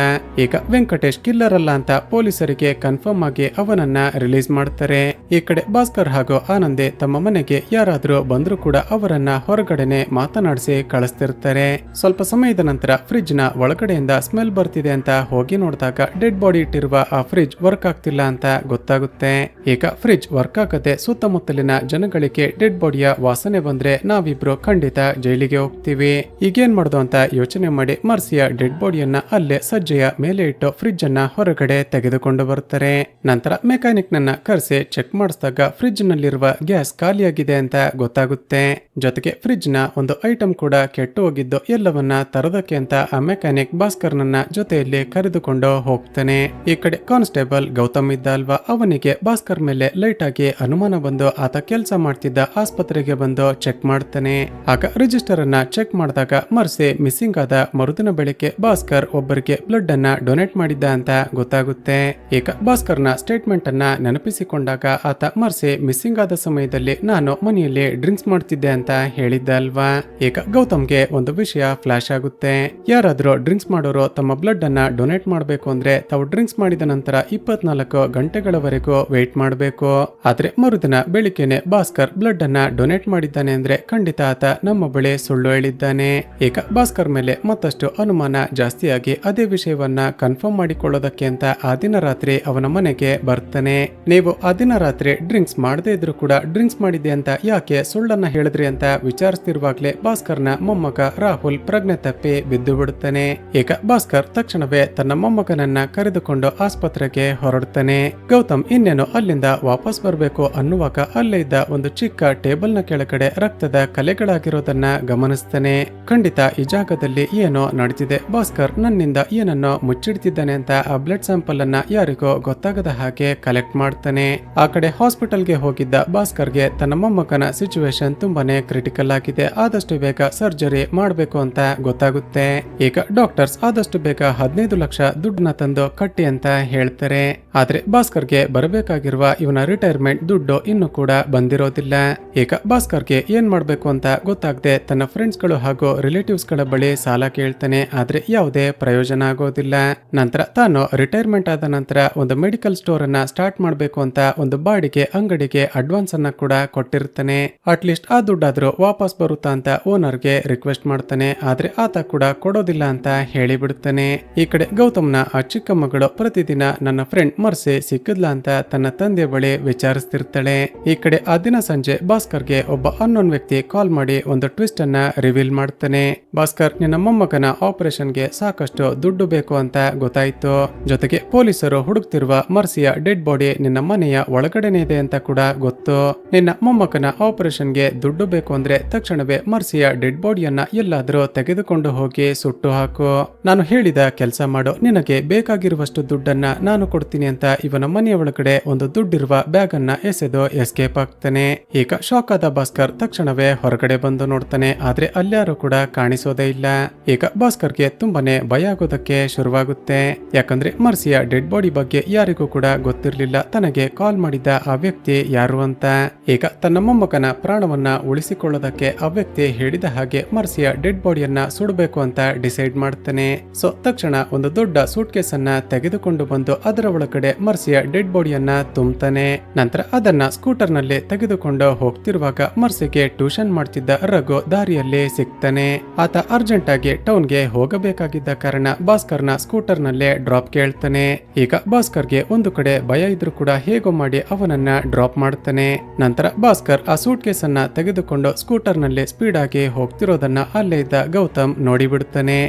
ಈಗ ವೆಂಕಟೇಶ್ ಕಿಲ್ಲರ್ ಅಲ್ಲ ಅಂತ ಪೊಲೀಸರಿಗೆ ಕನ್ಫರ್ಮ್ ಆಗಿ ಅವನನ್ನ ರಿಲೀಸ್ ಮಾಡ್ತಾರೆ. ಈ ಕಡೆ ಭಾಸ್ಕರ್ ಹಾಗೂ ಆನಂದಿ ತಮ್ಮ ಮನೆಗೆ ಯಾರಾದ್ರೂ ಬಂದ್ರು ಕೂಡ ಅವರನ್ನ ಹೊರಗಡೆನೆ ಮಾತನಾಡಿಸಿ ಕಳಿಸ್ತಿರ್ತಾರೆ. ಸ್ವಲ್ಪ ಸಮಯದ ನಂತರ ಫ್ರಿಡ್ಜ್ ನ ಒಳಗಡೆಯಿಂದ ಸ್ಮೆಲ್ ಬರ್ತಿದೆ ಅಂತ ಹೋಗಿ ನೋಡಿದಾಗ ಡೆಡ್ ಬಾಡಿ ಇಟ್ಟಿರುವ ಆ ಫ್ರಿಡ್ಜ್ ವರ್ಕ್ ಆಗ್ತಿಲ್ಲ ಅಂತ ಗೊತ್ತಾಗುತ್ತೆ. ಈಗ ಫ್ರಿಡ್ಜ್ ವರ್ಕ್ ಆಗದೆ ಸುತ್ತಮುತ್ತಲಿನ ಜನಗಳಿಗೆ ಡೆಡ್ ಬಾಡಿಯ ವಾಸನೆ ಬಂದ್ರೆ ನಾವಿಬ್ರು ಖಂಡಿತ ಜೈಲಿಗೆ ಹೋಗ್ತೀವಿ. ಈಗೇನ್ ಮಾಡ್ದು ಅಂತ ಯೋಚನೆ ಮಾಡಿ ಮರ್ಸಿಯ ಡೆಡ್ ಬಾಡಿಯನ್ನ ಅಲ್ಲೇ ಸಜ್ಜೆಯ ಮೇಲೆ ಇಟ್ಟು ಫ್ರಿಡ್ಜ್ ಅನ್ನ ಹೊರಗಡೆ ತೆಗೆದುಕೊಂಡು ಬರ್ತಾರೆ. ನಂತರ ಮೆಕ್ಯಾನಿಕ್ ನನ್ನ ಕರೆಸಿ ಚೆಕ್ ಮಾಡಿಸಿದಾಗ ಫ್ರಿಡ್ಜ್ ನಲ್ಲಿರುವ ಗ್ಯಾಸ್ ಖಾಲಿಯಾಗಿದೆ ಅಂತ ಗೊತ್ತಾಗುತ್ತೆ. ಜೊತೆಗೆ ಫ್ರಿಡ್ಜ್ ನ ಒಂದು ಐಟಮ್ ಕೂಡ ಕೆಟ್ಟು ಹೋಗಿದ್ದು ಎಲ್ಲವನ್ನ ತರೋದಕ್ಕೆ ಅಂತ ಆ ಮೆಕ್ಯಾನಿಕ್ ಭಾಸ್ಕರ್ ನನ್ನ ಜೊತೆಯಲ್ಲಿ ಕರೆದುಕೊಂಡು ಹೋಗ್ತಾನೆ. ಈ ಕಡೆ ಕಾನ್ಸ್ಟೇಬಲ್ ಗೌತಮ್ ಇದ್ದ ಅಲ್ವಾ, ಅವನಿಗೆ ಭಾಸ್ಕರ್ ಮೇಲೆ ಲೈಟ್ ಆಗಿ ಅನುಮಾನ ಬಂದು ಆತ ಕೆಲಸ ಮಾಡ್ತಿದ್ದ ಆಸ್ಪತ್ರೆಗೆ ಬಂದು ಚೆಕ್ ಮಾಡ್ತಾನೆ. ಆಗ ರಿಜಿಸ್ಟರ್ ಅನ್ನ ಚೆಕ್ ಮಾಡಿದಾಗ ಮರ್ಸಿ ಮಿಸ್ಸಿಂಗ್ ಆದ ಮರುದಿನ ಬೆಳಿಗ್ಗೆ ಭಾಸ್ಕರ್ ಒಬ್ಬರಿಗೆ ಬ್ಲಡ್ ಅನ್ನ ಡೊನೇಟ್ ಮಾಡಿದ್ದ ಅಂತ ಗೊತ್ತಾಗುತ್ತೆ. ಈಗ ಭಾಸ್ಕರ್ ನ ಸ್ಟೇಟ್ಮೆಂಟ್ ಅನ್ನ ನೆನಪಿಸಿಕೊಂಡಾಗ ಆತ ಮರ್ಸಿ ಮಿಸ್ಸಿಂಗ್ ಆದ ಸಮಯದಲ್ಲಿ ನಾನು ಮನೆಯಲ್ಲಿ ಡ್ರಿಂಕ್ಸ್ ಮಾಡ್ತಿದ್ದೆ ಅಂತ ಹೇಳಿದ್ದ ಅಲ್ವಾ. ಈಗ ಗೌತಮ್ಗೆ ಒಂದು ವಿಷಯ ಫ್ಲಾಶ್ ಆಗುತ್ತೆ. ಯಾರಾದ್ರೂ ಡ್ರಿಂಕ್ಸ್ ಮಾಡೋರು ತಮ್ಮ ಬ್ಲಡ್ ಅನ್ನ ಡೊನೇಟ್ ಮಾಡಬೇಕು ಅಂದ್ರೆ ತಾವು ಡ್ರಿಂಕ್ಸ್ ಮಾಡಿದ ನಂತರ 24 ಗಂಟೆಗಳವರೆಗೂ ವೇಟ್ ಮಾಡಬೇಕು. ಆದ್ರೆ ಮರುದಿನ ಬೆಳಿಗ್ಗೆನೆ ಭಾಸ್ಕರ್ ಬ್ಲಡ್ ಅನ್ನ ಡೊನೇಟ್ ಮಾಡಿದ್ದಾನೆ ಅಂದ್ರೆ ಖಂಡಿತ ಆತ ನಮ್ಮ ಬಳಿ ಸುಳ್ಳು ಹೇಳಿದ್ದಾನೆ. ಈಗ ಭಾಸ್ಕರ್ ಮೇಲೆ ಮತ್ತಷ್ಟು ಅನುಮಾನ ಜಾಸ್ತಿಯಾಗಿ ಅದೇ ವಿಷಯವನ್ನ ಕನ್ಫರ್ಮ್ ಮಾಡಿಕೊಳ್ಳೋದಕ್ಕೆ ಅಂತ ಆ ದಿನ ರಾತ್ರಿ ಅವನ ಮನೆಗೆ ಬರ್ತಾನೆ. ನೀವು ಆ ದಿನ ರಾತ್ರಿ ಡ್ರಿಂಕ್ಸ್ ಮಾಡದೇ ಇದ್ರು ಕೂಡ ಡ್ರಿಂಕ್ಸ್ ಮಾಡಿದ್ದೆ ಅಂತ ಯಾಕೆ ಸುಳ್ಳನ್ನ ಹೇಳಿದ್ರಿ ಅಂತ ವಿಚಾರಿಸ್ತಿರುವಾಗ್ಲೇ ಭಾಸ್ಕರ್ನ ಮೊಮ್ಮಗ ರಾಹುಲ್ ಪ್ರಜ್ಞೆ ತಪ್ಪಿ ಬಿದ್ದು ಬಿಡುತ್ತಾನೆ. ಈಗ ಭಾಸ್ಕರ್ ತಕ್ಷಣವೇ ತನ್ನ ಮೊಮ್ಮಗನನ್ನ ಕರೆದುಕೊಂಡು ಆಸ್ಪತ್ರೆಗೆ ಹೊರಡ್ತಾನೆ. ಗೌತಮ್ ಇನ್ನೇನು ಅಲ್ಲಿಂದ ವಾಪಸ್ ಬರಬೇಕು ಅನ್ನುವಾಗ ಅಲ್ಲೇ ಇದ್ದ ಒಂದು ಚಿಕ್ಕ ಟೇಬಲ್ ನ ಕೆಳಗಡೆ ರಕ್ತದ ಕಲೆಗಳಾಗಿರೋದನ್ನ ಗಮನಿಸ್ತಾನೆ. ಖಂಡಿತ ಈ ಜಾಗದಲ್ಲಿ ಏನೋ ನಡೆದಿದೆ, ಭಾಸ್ಕರ್ ನನ್ನಿಂದ ಏನನ್ನೋ ಮುಚ್ಚಿಡ್ತಿದ್ದಾನೆ ಅಂತ ಆ ಬ್ಲಡ್ ಸ್ಯಾಂಪಲ್ ಅನ್ನ ಯಾರಿಗೋ ಗೊತ್ತಾಗದ ಹಾಗೆ ಕಲೆಕ್ಟ್ ಮಾಡ್ತಾನೆ. ಆ ಕಡೆ ಹಾಸ್ಪಿಟಲ್ಗೆ ಹೋಗಿದ್ದ ಭಾಸ್ಕರ್ಗೆ ತನ್ನ ಮೊಮ್ಮಗನ ಸಿಚುವೇಶನ್ ತುಂಬಾನೇ ಕ್ರಿಟಿಕಲ್ ಆಗಿದೆ, ಆದಷ್ಟು ಬೇಗ ಸರ್ಜರಿ ಮಾಡಬೇಕು ಅಂತ ಗೊತ್ತಾಗುತ್ತೆ. ಈಗ ಡಾಕ್ಟರ್ಸ್ ಆದಷ್ಟು ಬೇಗ 15 ಲಕ್ಷ ದುಡ್ಡನ್ನ ತಂದು ಕಟ್ಟಿ ಅಂತ ಹೇಳ್ತಾರೆ. ಆದ್ರೆ ಭಾಸ್ಕರ್ಗೆ ಬರಬೇಕಾಗಿರುವ ಇವನ ರಿಟೈರ್ಮೆಂಟ್ ದುಡ್ಡು ಇನ್ನು ಕೂಡ ಬಂದಿರೋದಿಲ್ಲ. ಈಗ ಭಾಸ್ಕರ್ಗೆ ಏನ್ ಮಾಡ್ಬೇಕು ಅಂತ ಗೊತ್ತಾಗದೆ ತನ್ನ ಫ್ರೆಂಡ್ಸ್ ಗಳು ಹಾಗೂ ರಿಲೇಟಿವ್ಸ್ ಗಳ ಬಳಿ ಸಾಲ ಕೇಳ್ತಾನೆ. ಆದ್ರೆ ಯಾವುದೇ ಪ್ರಯೋಜನ ಆಗೋದಿಲ್ಲ. ನಂತರ ತಾನು ರಿಟೈರ್ಮೆಂಟ್ ಆದ ನಂತರ ಒಂದು ಮೆಡಿಕಲ್ ಸ್ಟೋರ್ ಅನ್ನ ಸ್ಟಾರ್ಟ್ ಮಾಡಬೇಕು ಅಂತ ಒಂದು ಬಾಡಿಗೆ ಅಂಗಡಿಗೆ ಅಡ್ವಾನ್ಸ್ ಅನ್ನ ಕೂಡ ಕೊಟ್ಟಿರ್ತಾನೆ. ಅಟ್ಲೀಸ್ಟ್ ಆ ದುಡ್ಡಾದ್ರೂ ವಾಪಸ್ ಬರುತ್ತಾ ಅಂತ ಓನರ್ಗೆ ರಿಕ್ವೆಸ್ಟ್ ಮಾಡ್ತಾನೆ. ಆದ್ರೆ ಆತ ಕೂಡ ಕೊಡೋದಿಲ್ಲ ಅಂತ ಹೇಳಿಬಿಡುತ್ತಾನೆ. ಈ ಕಡೆ ಗೌತಮ್ನ ಆ ಚಿಕ್ಕ ಮಗಳು ಪ್ರತಿದಿನ ನನ್ನ ಫ್ರೆಂಡ್ ಮರ್ಸಿ ಸಿಕ್ಕಿದ್ಲ ಅಂತ ತನ್ನ ತಂದೆ ಬಳಿ ವಿಚಾರಿಸ್ತಿರ್ತಾಳೆ. ಈ ಕಡೆ ಆ ದಿನ ಸಂಜೆ ಭಾಸ್ಕರ್ಗೆ ಒಬ್ಬ ಅನ್ನೋನ್ ವ್ಯಕ್ತಿ ಕಾಲ್ ಮಾಡಿ ಒಂದು ಟ್ವಿಸ್ಟ್ ಅನ್ನ ರಿವೀಲ್ ಮಾಡ್ತಾನೆ. ಭಾಸ್ಕರ್, ನಿನ್ನ ಮೊಮ್ಮಗನ ಆಪರೇಷನ್ಗೆ ಸಾಕಷ್ಟು ದುಡ್ಡು ಬೇಕು ಅಂತ ಗೊತ್ತಾಯ್ತು. ಜೊತೆಗೆ ಪೊಲೀಸರು ಹುಡುಕ್ತಿರುವ ಮರ್ಸಿಯ ಡೆಡ್ ಬಾಡಿ ನಿನ್ನ ಮನೆಯ ಒಳಗಡೆನೆ ಇದೆ ಅಂತ ಕೂಡ ಗೊತ್ತು. ನಿನ್ನ ಮೊಮ್ಮಗನ ಆಪರೇಷನ್ಗೆ ದುಡ್ಡು ಬೇಕು ಅಂದ್ರೆ ತಕ್ಷಣವೇ ಮರ್ಸಿಯ ಡೆಡ್ ಬಾಡಿಯನ್ನ ಎಲ್ಲಾದ್ರೂ ತೆಗೆದುಕೊಂಡು ಹೋಗಿ ಸುಟ್ಟು ಹಾಕು. ನಾನು ಹೇಳಿದ ಕೆಲಸ ಮಾಡು, ನಿನಗೆ ಬೇಕಾಗಿರುವಷ್ಟು ದುಡ್ಡನ್ನ ನಾನು ಕೊಡ್ತೀನಿ ಅಂತ ಇವನ ಮನೆಯ ಒಳಗಡೆ ಒಂದು ದುಡ್ಡಿರುವ ಬ್ಯಾಗ್ ಅನ್ನ ಎಸೆದು ಎಸ್ಕೇಪ್ ಆಗ್ತಾನೆ. ಈಗ ಶಾಕ್ ಆದ ಭಾಸ್ಕರ್ ತಕ್ಷಣವೇ ಹೊರಗಡೆ ಬಂದು ನೋಡ್ತಾನೆ. ನೋಡ್ತಾನೆ, ಆದ್ರೆ ಅಲ್ಯಾರು ಕೂಡ ಕಾಣಿಸೋದೇ ಇಲ್ಲ. ಈಗ ಭಾಸ್ಕರ್ಗೆ ತುಂಬಾನೇ ಭಯ ಆಗೋದಕ್ಕೆ ಶುರುವಾಗುತ್ತೆ. ಯಾಕಂದ್ರೆ ಮರ್ಸಿಯ ಡೆಡ್ ಬಾಡಿ ಬಗ್ಗೆ ಯಾರಿಗೂ ಕೂಡ ಗೊತ್ತಿರ್ಲಿಲ್ಲ ತನಗೆ ಕಾಲ್ ಮಾಡಿದ ಆ ವ್ಯಕ್ತಿ ಯಾರು ಅಂತ. ಈಗ ತನ್ನ ಮೊಮ್ಮಗನ ಪ್ರಾಣವನ್ನ ಉಳಿಸಿಕೊಳ್ಳೋದಕ್ಕೆ ಆ ವ್ಯಕ್ತಿ ಹೇಳಿದ ಹಾಗೆ ಮರ್ಸಿಯ ಡೆಡ್ ಬಾಡಿಯನ್ನ ಸುಡಬೇಕು ಅಂತ ಡಿಸೈಡ್ ಮಾಡ್ತಾನೆ. ಸೊ ತಕ್ಷಣ ಒಂದು ದೊಡ್ಡ ಸೂಟ್ ಕೇಸ್ ಅನ್ನ ತೆಗೆದುಕೊಂಡು ಬಂದು ಅದರ ಒಳಗಡೆ ಮರ್ಸಿಯ ಡೆಡ್ ಬಾಡಿಯನ್ನ ತುಂಬತಾನೆ. ನಂತರ ಅದನ್ನ ಸ್ಕೂಟರ್ ನಲ್ಲಿ ತೆಗೆದುಕೊಂಡು ಹೋಗ್ತಿರುವಾಗ ಮರ್ಸಿಗೆ ಟ್ಯೂಷನ್ ಮಾಡ್ತಿದ್ದ ರಘು ದಾರಿಯಲ್ಲಿ ಸಿಗ್ತಾನೆ. ಆತ ಅರ್ಜೆಂಟ್ ಆಗಿ ಟೌನ್ಗೆ ಹೋಗಬೇಕಾಗಿದ್ದ ಕಾರಣ ಭಾಸ್ಕರ್ನ ಸ್ಕೂಟರ್ ನಲ್ಲೇ ಡ್ರಾಪ್ ಕೇಳ್ತಾನೆ. ಈಗ ಭಾಸ್ಕರ್ಗೆ ಒಂದು ಕಡೆ ಭಯ ಇದ್ರೂ ಕೂಡ ಹೇಗೋ ಮಾಡಿ ಅವನನ್ನ ಡ್ರಾಪ್ ಮಾಡ್ತಾನೆ. ನಂತರ ಭಾಸ್ಕರ್ ಆ ಸೂಟ್ ಕೇಸ್ ಅನ್ನ ತೆಗೆದುಕೊಂಡು ಸ್ಕೂಟರ್ ನಲ್ಲಿ ಸ್ಪೀಡ್ ಆಗಿ ಹೋಗ್ತಿರೋದನ್ನ ಅಲ್ಲೇ ಇದ್ದ ಗೌತಮ್ ನೋಡಿಬಿಡ್ತಾನೆ.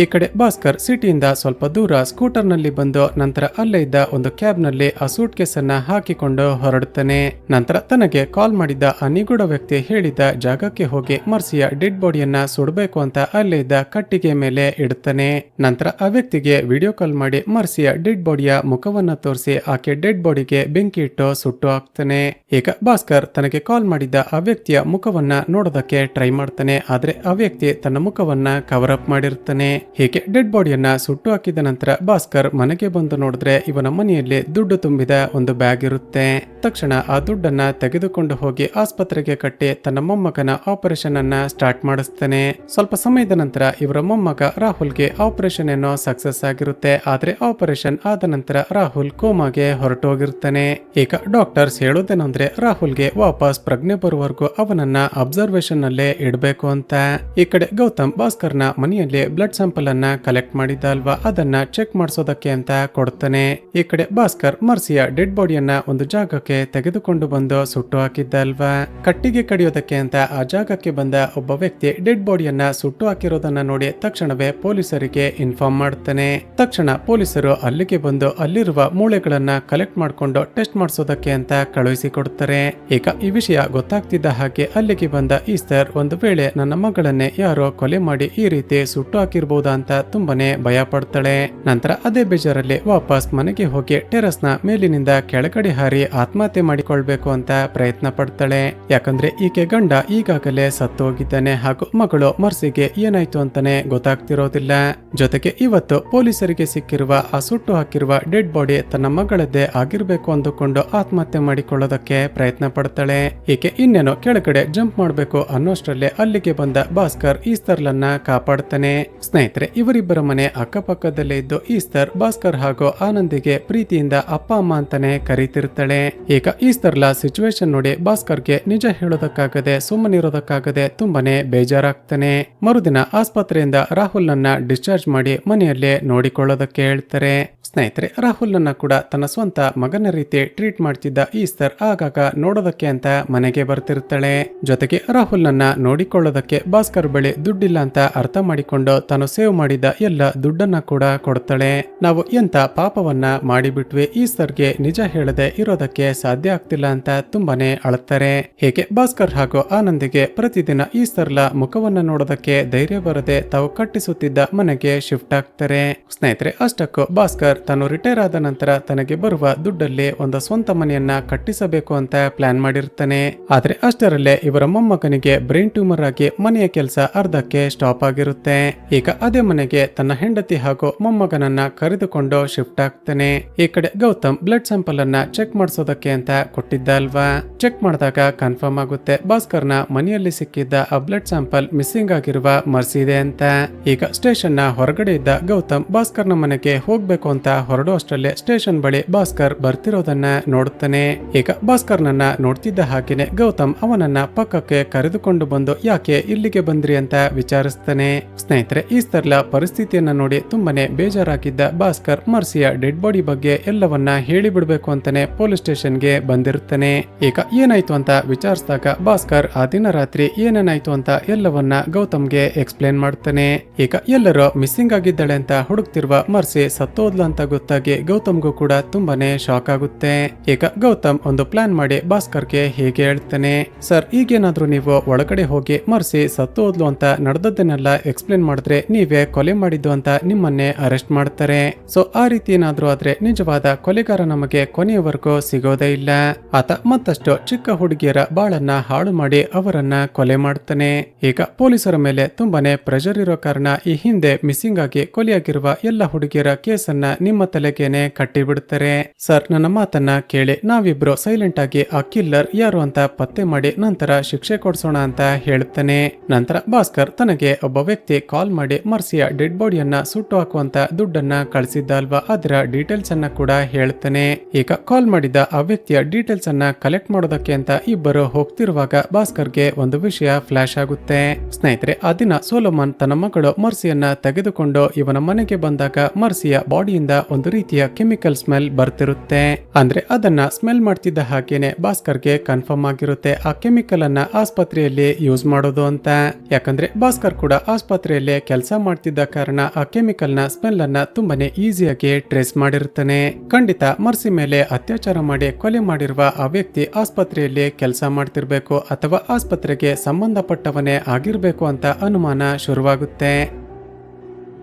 ಈ ಕಡೆ ಭಾಸ್ಕರ್ ಸಿಟಿಯಿಂದ ಸ್ವಲ್ಪ ದೂರ ಸ್ಕೂಟರ್ ನಲ್ಲಿ ಬಂದು ನಂತರ ಅಲ್ಲೇ ಇದ್ದ ಒಂದು ಕ್ಯಾಬ್ ನಲ್ಲಿ ಆ ಸೂಟ್ ಕೇಸ್ ಅನ್ನ ಹಾಕಿಕೊಂಡು ಹೊರಡುತ್ತಾನೆ. ನಂತರ ತನಗೆ ಕಾಲ್ ಮಾಡಿದ್ದ ಆ ನಿಗೂಢ ವ್ಯಕ್ತಿ ಹೇಳಿದ ಜಾಗಕ್ಕೆ ಹೋಗಿ ಮರ್ಸಿಯ ಡೆಡ್ ಬಾಡಿಯನ್ನ ಸುಡಬೇಕು ಅಂತ ಅಲ್ಲೇ ಇದ್ದ ಕಟ್ಟಿಗೆ ಮೇಲೆ ಇಡುತ್ತಾನೆ. ನಂತರ ಆ ವ್ಯಕ್ತಿಗೆ ವಿಡಿಯೋ ಕಾಲ್ ಮಾಡಿ ಮರ್ಸಿಯ ಡೆಡ್ ಬಾಡಿಯ ಮುಖವನ್ನ ತೋರಿಸಿ ಆಕೆ ಡೆಡ್ ಬಾಡಿಗೆ ಬೆಂಕಿ ಇಟ್ಟು ಸುಟ್ಟು ಹಾಕ್ತಾನೆ. ಈಗ ಭಾಸ್ಕರ್ ತನಗೆ ಕಾಲ್ ಮಾಡಿದ್ದ ಆ ವ್ಯಕ್ತಿಯ ಮುಖವನ್ನ ನೋಡೋದಕ್ಕೆ ಟ್ರೈ ಮಾಡ್ತಾನೆ, ಆದ್ರೆ ಆ ವ್ಯಕ್ತಿ ತನ್ನ ಮುಖವನ್ನ ಕವರ್ ಅಪ್ ಮಾಡಿರ್ತಾನೆ. ಹೀಗೆ ಡೆಡ್ ಬಾಡಿಯನ್ನ ಸುಟ್ಟು ಹಾಕಿದ ನಂತರ ಭಾಸ್ಕರ್ ಮನೆಗೆ ಬಂದು ನೋಡಿದ್ರೆ ಇವನ ಮನೆಯಲ್ಲಿ ದುಡ್ಡು ತುಂಬಿದ ಒಂದು ಬ್ಯಾಗ್ ಇರುತ್ತೆ. ತಕ್ಷಣ ಆ ದುಡ್ಡನ್ನ ತೆಗೆದುಕೊಂಡು ಹೋಗಿ ಆಸ್ಪತ್ರೆಗೆ ಕಟ್ಟಿ ತನ್ನ ಮೊಮ್ಮಗನ ಆಪರೇಷನ್ ಅನ್ನ ಸ್ಟಾರ್ಟ್ ಮಾಡಿಸ್ತಾನೆ. ಸ್ವಲ್ಪ ಸಮಯದ ನಂತರ ಇವರ ಮೊಮ್ಮಗ ರಾಹುಲ್ಗೆ ಆಪರೇಷನ್ ಏನೋ ಸಕ್ಸಸ್ ಆಗಿರುತ್ತೆ, ಆದ್ರೆ ಆಪರೇಷನ್ ಆದ ನಂತರ ರಾಹುಲ್ ಕೋಮಾಗೆ ಹೊರಟೋಗಿರ್ತಾನೆ. ಈಗ ಡಾಕ್ಟರ್ಸ್ ಹೇಳೋದೇನಂದ್ರೆ ರಾಹುಲ್ಗೆ ವಾಪಸ್ ಪ್ರಜ್ಞೆ ಬರುವವರೆಗೂ ಅವನನ್ನ ಅಬ್ಸರ್ವೇಷನ್ ನಲ್ಲೇ ಇಡಬೇಕು ಅಂತ. ಈ ಕಡೆ ಗೌತಮ್ ಭಾಸ್ಕರ್ನ ಮನೆಯಲ್ಲಿ ಬ್ಲಡ್ ಸ್ಯಾಂಪಲ್ ಅನ್ನ ಕಲೆಕ್ಟ್ ಮಾಡಿದ್ದ ಅಲ್ವಾ, ಅದನ್ನ ಚೆಕ್ ಮಾಡಿಸೋದಕ್ಕೆ ಅಂತ ಕೊಡ್ತಾನೆ. ಈ ಕಡೆ ಭಾಸ್ಕರ್ ಮರ್ಸಿಯ ಡೆಡ್ ಬಾಡಿಯನ್ನ ಒಂದು ಜಾಗಕ್ಕೆ ತೆಗೆದುಕೊಂಡು ಬಂದು ಸುಟ್ಟು ಹಾಕಿದ್ದ ಅಲ್ವಾ. ಕಟ್ಟಿಗೆ ಕಡಿಯೋದಕ್ಕೆ ಅಂತ ಆ ಜಾಗಕ್ಕೆ ಬಂದ ಒಬ್ಬ ವ್ಯಕ್ತಿ ಡೆಡ್ ಬಾಡಿಯನ್ನ ಸುಟ್ಟು ಹಾಕಿರೋದನ್ನ ನೋಡಿ ತಕ್ಷಣವೇ ಪೊಲೀಸರಿಗೆ ಇನ್ಫಾರ್ಮ್ ಮಾಡ್ತಾನೆ. ತಕ್ಷಣ ಪೊಲೀಸರು ಅಲ್ಲಿಗೆ ಬಂದು ಅಲ್ಲಿರುವ ಮೂಳೆಗಳನ್ನ ಕಲೆಕ್ಟ್ ಮಾಡ್ಕೊಂಡು ಟೆಸ್ಟ್ ಮಾಡಿಸೋದಕ್ಕೆ ಅಂತ ಕಳುಹಿಸಿಕೊಡ್ತಾರೆ. ಈಗ ಈ ವಿಷಯ ಗೊತ್ತಾಗ್ತಿದ್ದ ಹಾಗೆ ಅಲ್ಲಿಗೆ ಬಂದ ಈಸ್ಟರ್ ಒಂದು ವೇಳೆ ನನ್ನ ಮಗಳನ್ನೇ ಯಾರೋ ಕೊಲೆ ಮಾಡಿ ಈ ರೀತಿ ಸುಟ್ಟು ಹಾಕಿರ್ಬೋದಾ ಅಂತ ತುಂಬಾನೇ ಭಯ ಪಡ್ತಾಳೆ. ನಂತರ ಅದೇ ಬೇಜಾರಲ್ಲಿ ವಾಪಸ್ ಮನೆಗೆ ಹೋಗಿ ಟೆರಸ್ ನ ಮೇಲಿನಿಂದ ಕೆಳಗಡೆ ಹಾರಿ ಆತ್ಮಹತ್ಯೆ ಮಾಡಿಕೊಳ್ಬೇಕು ಅಂತ ಪ್ರಯತ್ನ ಪಡ್ತಾಳೆ. ಯಾಕಂದ್ರೆ ಈಕೆ ಗಂಡ ಈಗಾಗಲೇ ಸತ್ತು ಹೋಗಿದ್ದಾನೆ ಹಾಗೂ ಮಗಳು ಮರ್ಸಿಗೆ ಏನಾಯ್ತು ಅಂತಾನೆ ಗೊತ್ತಾಗ್ತಿರೋದಿಲ್ಲ. ಜೊತೆಗೆ ಇವತ್ತು ಪೊಲೀಸರಿಗೆ ಸಿಕ್ಕಿರುವ ಆ ಸುಟ್ಟು ಹಾಕಿರುವ ಡೆಡ್ ಬಾಡಿ ತನ್ನ ಮಗಳದ್ದೇ ಆಗಿರ್ಬೇಕು ಅಂದುಕೊಂಡು ಆತ್ಮಹತ್ಯೆ ಮಾಡಿಕೊಳ್ಳೋದಕ್ಕೆ ಪ್ರಯತ್ನ ಪಡ್ತಾಳೆ. ಈಕೆ ಇನ್ನೇನೋ ಕೆಳಗಡೆ ಜಂಪ್ ಮಾಡ್ಬೇಕು ಅನ್ನೋಷ್ಟರಲ್ಲೇ ಅಲ್ಲಿಗೆ ಬಂದ ಭಾಸ್ಕರ್ ಈಸ್ತರ್ಲನ್ನ ಕಾಪಾಡ್ತಾನೆ. ಸ್ನೇಹಿತರೆ, ಇವರಿಬ್ಬರ ಮನೆ ಅಕ್ಕಪಕ್ಕದಲ್ಲೇ ಇದ್ದು ಈಸ್ತರ್ ಭಾಸ್ಕರ್ ಹಾಗೂ ಆನಂದಿಗೆ ಪ್ರೀತಿಯಿಂದ ಅಪ್ಪ ಅಮ್ಮ ಅಂತಾನೆ ಕರೀತಿರ್ತಾಳೆ. ಈಗ ಈಸ್ತರ್ಲ ಸಿಚುವೇಶನ್ ನೋಡಿ ಭಾಸ್ಕರ್ಗೆ ನಿಜ ಹೇಳೋದಕ್ಕಾಗದೆ ಸುಮ್ಮನಿರೋದಕ್ಕಾಗದೆ ತುಂಬಾನೇ ಬೇಜಾರಾಗ್ತಾನೆ. ಮರುದಿನ ಆಸ್ಪತ್ರೆಯಿಂದ ರಾಹುಲ್ ನನ್ನ ಡಿಸ್ಚಾರ್ಜ್ ಮಾಡಿ ಮನೆಯಲ್ಲೇ ನೋಡಿಕೊಳ್ಳೋದಕ್ಕೆ ಹೇಳ್ತಾರೆ. ಸ್ನೇಹಿತರೆ, ರಾಹುಲ್ ನನ್ನ ಕೂಡ ತನ್ನ ಸ್ವಂತ ಮಗನ ರೀತಿ ಟ್ರೀಟ್ ಮಾಡ್ತಿದ್ದ ಈಸ್ತರ್ ಆಗಾಗ ನೋಡೋದಕ್ಕೆ ಅಂತ ಮನೆಗೆ ಬರ್ತಿರ್ತಾಳೆ. ಜೊತೆಗೆ ರಾಹುಲ್ ನನ್ನ ನೋಡಿಕೊಳ್ಳೋದಕ್ಕೆ ಭಾಸ್ಕರ್ ಬಳಿ ದುಡ್ಡಿಲ್ಲ ಅಂತ ಅರ್ಥ ಮಾಡಿಕೊಂಡು ತಾನು ಸೇವ್ ಮಾಡಿದ ಎಲ್ಲ ದುಡ್ಡನ್ನ ಕೂಡ ಕೊಡ್ತಾಳೆ. ನಾವು ಎಂತ ಪಾಪವನ್ನ ಮಾಡಿಬಿಟ್ವಿ, ಈಸ್ತರ್ಗೆ ನಿಜ ಹೇಳದೆ ಇರೋದಕ್ಕೆ ಸಾಧ್ಯ ಆಗ್ತಿಲ್ಲ ಅಂತ ತುಂಬಾನೇ ಅಳುತ್ತಾರೆ. ಹೀಗೆ ಭಾಸ್ಕರ್ ಹಾಗೂ ಆನಂದಿಗೆ ಪ್ರತಿದಿನ ಈಸ್ತರ್ಲ ಮುಖವನ್ನ ನೋಡೋದಕ್ಕೆ ಧೈರ್ಯ ಬರದೆ ತಾವು ಕಟ್ಟಿಸುತ್ತಿದ್ದ ಮನೆಗೆ ಶಿಫ್ಟ್ ಆಗ್ತಾರೆ. ಸ್ನೇಹಿತರೆ, ಅಷ್ಟಕ್ಕೂ ಭಾಸ್ಕರ್ ತಾನು ರಿಟೈರ್ ಆದ ನಂತರ ತನಗೆ ಬರುವ ದುಡ್ಡಲ್ಲಿ ಒಂದು ಸ್ವಂತ ಮನೆಯನ್ನ ಕಟ್ಟಿಸಬೇಕು ಅಂತ ಪ್ಲಾನ್ ಮಾಡಿರ್ತಾನೆ. ಆದ್ರೆ ಅಷ್ಟರಲ್ಲೇ ಇವರ ಮೊಮ್ಮಗನಿಗೆ ಬ್ರೈನ್ ಟ್ಯೂಮರ್ ಆಗಿ ಮನೆಯ ಕೆಲಸ ಅರ್ಧಕ್ಕೆ ಸ್ಟಾಪ್ ಆಗಿರುತ್ತೆ. ಈಗ ಅದೇ ಮನೆಗೆ ತನ್ನ ಹೆಂಡತಿ ಹಾಗೂ ಮೊಮ್ಮಗನನ್ನ ಕರೆದುಕೊಂಡು ಶಿಫ್ಟ್ ಆಗ್ತಾನೆ. ಈ ಕಡೆ ಗೌತಮ್ ಬ್ಲಡ್ ಸ್ಯಾಂಪಲ್ ಅನ್ನ ಚೆಕ್ ಮಾಡಿಸೋದಕ್ಕೆ ಅಂತ ಕೊಟ್ಟಿದ್ದ ಅಲ್ವಾ. ಚೆಕ್ ಮಾಡಿದಾಗ ಕನ್ಫರ್ಮ್ ಆಗುತ್ತೆ ಭಾಸ್ಕರ್ನ ಮನೆಯಲ್ಲಿ ಸಿಕ್ಕಿದ್ದ ಆ ಬ್ಲಡ್ ಸ್ಯಾಂಪಲ್ ಮಿಸ್ಸಿಂಗ್ ಆಗಿರುವ ಮರ್ಸಿ ಇದೆ ಅಂತ. ಈಗ ಸ್ಟೇಷನ್ ನ ಹೊರಗಡೆ ಇದ್ದ ಗೌತಮ್ ಭಾಸ್ಕರ್ನ ಮನೆಗೆ ಹೋಗ್ಬೇಕು ಅಂತ ಹೊರಡೋ ಅಷ್ಟರಲ್ಲೇ ಸ್ಟೇಷನ್ ಬಳಿ ಭಾಸ್ಕರ್ ಬರ್ತಿರೋದನ್ನ ನೋಡುತ್ತಾನೆ. ಈಗ ಭಾಸ್ಕರ್ನನ್ನ ನೋಡ್ತಿದ್ದ ಹಾಗೇನೆ ಗೌತಮ್ ಅವನನ್ನ ಪಕ್ಕಕ್ಕೆ ಕರೆದುಕೊಂಡು ಬಂದು ಯಾಕೆ ಇಲ್ಲಿಗೆ ಬಂದ್ರಿ ಅಂತ ವಿಚಾರಿಸ್ತಾನೆ. ಸ್ನೇಹಿತರೆ, ಈಸ್ತರ್ಲ ಪರಿಸ್ಥಿತಿಯನ್ನ ನೋಡಿ ತುಂಬಾನೇ ಬೇಜಾರಾಗಿದ್ದ ಭಾಸ್ಕರ್ ಮರ್ಸಿಯ ಡೆಡ್ ಬಾಡಿ ಬಗ್ಗೆ ಎಲ್ಲವನ್ನ ಹೇಳಿ ಬಿಡ್ಬೇಕು ಅಂತಾನೆ ಪೊಲೀಸ್ ಸ್ಟೇಷನ್ಗೆ ಬಂದಿರುತ್ತಾನೆ. ಈಗ ಏನಾಯ್ತು ಅಂತ ವಿಚಾರಿಸಿದಾಗ ಭಾಸ್ಕರ್ ಆ ದಿನ ರಾತ್ರಿ ಏನೇನಾಯ್ತು ಅಂತ ಎಲ್ಲವನ್ನ ಗೌತಮ್ಗೆ ಎಕ್ಸ್ಪ್ಲೇನ್ ಮಾಡ್ತಾನೆ. ಈಗ ಎಲ್ಲರೂ ಮಿಸ್ಸಿಂಗ್ ಆಗಿದ್ದಾಳೆ ಅಂತ ಹುಡುಕ್ತಿರುವ ಮರ್ಸಿ ಸತ್ತೋದ್ಲ ಅಂತ ಅಂತ ಗೊತ್ತಾಗಿ ಗೌತಮ್ಗೂ ಕೂಡ ತುಂಬಾನೇ ಶಾಕ್ ಆಗುತ್ತೆ. ಈಗ ಗೌತಮ್ ಒಂದು ಪ್ಲಾನ್ ಮಾಡಿ ಭಾಸ್ಕರ್ಗೆ ಹೀಗೆ ಹೇಳ್ತಾನೆ, ಸರ್ ಈಗೇನಾದ್ರೂ ನೀವು ಒಳಗಡೆ ಹೋಗಿ ಮರ್ಸಿ ಸತ್ತು ಹೋದ್ಲು ಅಂತ ನಡೆದದ್ದನ್ನೆಲ್ಲ ಎಕ್ಸ್ಪ್ಲೇನ್ ಮಾಡಿದ್ರೆ ನೀವೇ ಕೊಲೆ ಮಾಡಿದ್ದು ಅಂತ ನಿಮ್ಮನ್ನೇ ಅರೆಸ್ಟ್ ಮಾಡ್ತಾರೆ. ಸೊ ಆ ರೀತಿ ಏನಾದ್ರೂ ಆದ್ರೆ ನಿಜವಾದ ಕೊಲೆಗಾರ ನಮಗೆ ಕೊನೆಯವರೆಗೂ ಸಿಗೋದೇ ಇಲ್ಲ. ಆತ ಮತ್ತಷ್ಟು ಚಿಕ್ಕ ಹುಡುಗಿಯರ ಬಾಳನ್ನ ಹಾಳು ಮಾಡಿ ಅವರನ್ನ ಕೊಲೆ ಮಾಡ್ತಾನೆ. ಈಗ ಪೊಲೀಸರ ಮೇಲೆ ತುಂಬಾನೇ ಪ್ರೆಷರ್ ಇರೋ ಕಾರಣ ಈ ಹಿಂದೆ ಮಿಸ್ಸಿಂಗ್ ಆಗಿ ಕೊಲೆಯಾಗಿರುವ ಎಲ್ಲ ಹುಡುಗಿಯರ ಕೇಸನ್ನ ನಿಮ್ಮ ತಲೆಗೇನೆ ಕಟ್ಟಿ ಬಿಡ್ತಾರೆ. ಸರ್ ನನ್ನ ಮಾತನ್ನ ಕೇಳಿ, ನಾವಿಬ್ರು ಸೈಲೆಂಟ್ ಆಗಿ ಆ ಕಿಲ್ಲರ್ ಯಾರು ಅಂತ ಪತ್ತೆ ಮಾಡಿ ನಂತರ ಶಿಕ್ಷೆ ಕೊಡ್ಸೋಣ ಅಂತ ಹೇಳ್ತಾನೆ. ನಂತರ ಭಾಸ್ಕರ್ ತನಗೆ ಒಬ್ಬ ವ್ಯಕ್ತಿ ಕಾಲ್ ಮಾಡಿ ಮರ್ಸಿಯ ಡೆಡ್ ಬಾಡಿಯನ್ನ ಸುಟ್ಟು ಹಾಕುವಂತ ದುಡ್ಡನ್ನ ಕಳಿಸಿದ್ದ ಅಲ್ವಾ, ಅದರ ಡೀಟೇಲ್ಸ್ ಅನ್ನ ಕೂಡ ಹೇಳ್ತಾನೆ. ಈಗ ಕಾಲ್ ಮಾಡಿದ ಆ ವ್ಯಕ್ತಿಯ ಡೀಟೇಲ್ಸ್ ಅನ್ನ ಕಲೆಕ್ಟ್ ಮಾಡೋದಕ್ಕೆ ಅಂತ ಇಬ್ಬರು ಹೋಗ್ತಿರುವಾಗ ಭಾಸ್ಕರ್ಗೆ ಒಂದು ವಿಷಯ ಫ್ಲಾಶ್ ಆಗುತ್ತೆ. ಸ್ನೇಹಿತರೆ, ಆ ದಿನ ಸೋಲೋಮನ್ ತನ್ನ ಮಗಳು ಮರ್ಸಿಯನ್ನ ತೆಗೆದುಕೊಂಡು ಇವನ ಮನೆಗೆ ಬಂದಾಗ ಮರ್ಸಿಯ ಬಾಡಿಯಿಂದ ಒಂದು ರೀತಿಯ ಕೆಮಿಕಲ್ ಸ್ಮೆಲ್ ಬರ್ತಿರುತ್ತೆ. ಅಂದ್ರೆ ಅದನ್ನ ಸ್ಮೆಲ್ ಮಾಡ್ತಿದ್ದ ಹಾಗೇನೆ ಭಾಸ್ಕರ್ಗೆ ಕನ್ಫರ್ಮ್ ಆಗಿರುತ್ತೆ ಆ ಕೆಮಿಕಲ್ ಅನ್ನ ಆಸ್ಪತ್ರೆಯಲ್ಲಿ ಯೂಸ್ ಮಾಡೋದು ಅಂತ. ಯಾಕಂದ್ರೆ ಭಾಸ್ಕರ್ ಕೂಡ ಆಸ್ಪತ್ರೆಯಲ್ಲಿ ಕೆಲಸ ಮಾಡ್ತಿದ್ದ ಕಾರಣ ಆ ಕೆಮಿಕಲ್ ನ ಸ್ಮೆಲ್ ಅನ್ನ ತುಂಬಾನೇ ಈಸಿಯಾಗಿ ಟ್ರೇಸ್ ಮಾಡಿರುತ್ತಾನೆ. ಖಂಡಿತ ಮರ್ಸಿ ಮೇಲೆ ಅತ್ಯಾಚಾರ ಮಾಡಿ ಕೊಲೆ ಮಾಡಿರುವ ಆ ವ್ಯಕ್ತಿ ಆಸ್ಪತ್ರೆಯಲ್ಲಿ ಕೆಲಸ ಮಾಡ್ತಿರ್ಬೇಕು ಅಥವಾ ಆಸ್ಪತ್ರೆಗೆ ಸಂಬಂಧಪಟ್ಟವನೇ ಆಗಿರ್ಬೇಕು ಅಂತ ಅನುಮಾನ ಶುರುವಾಗುತ್ತೆ.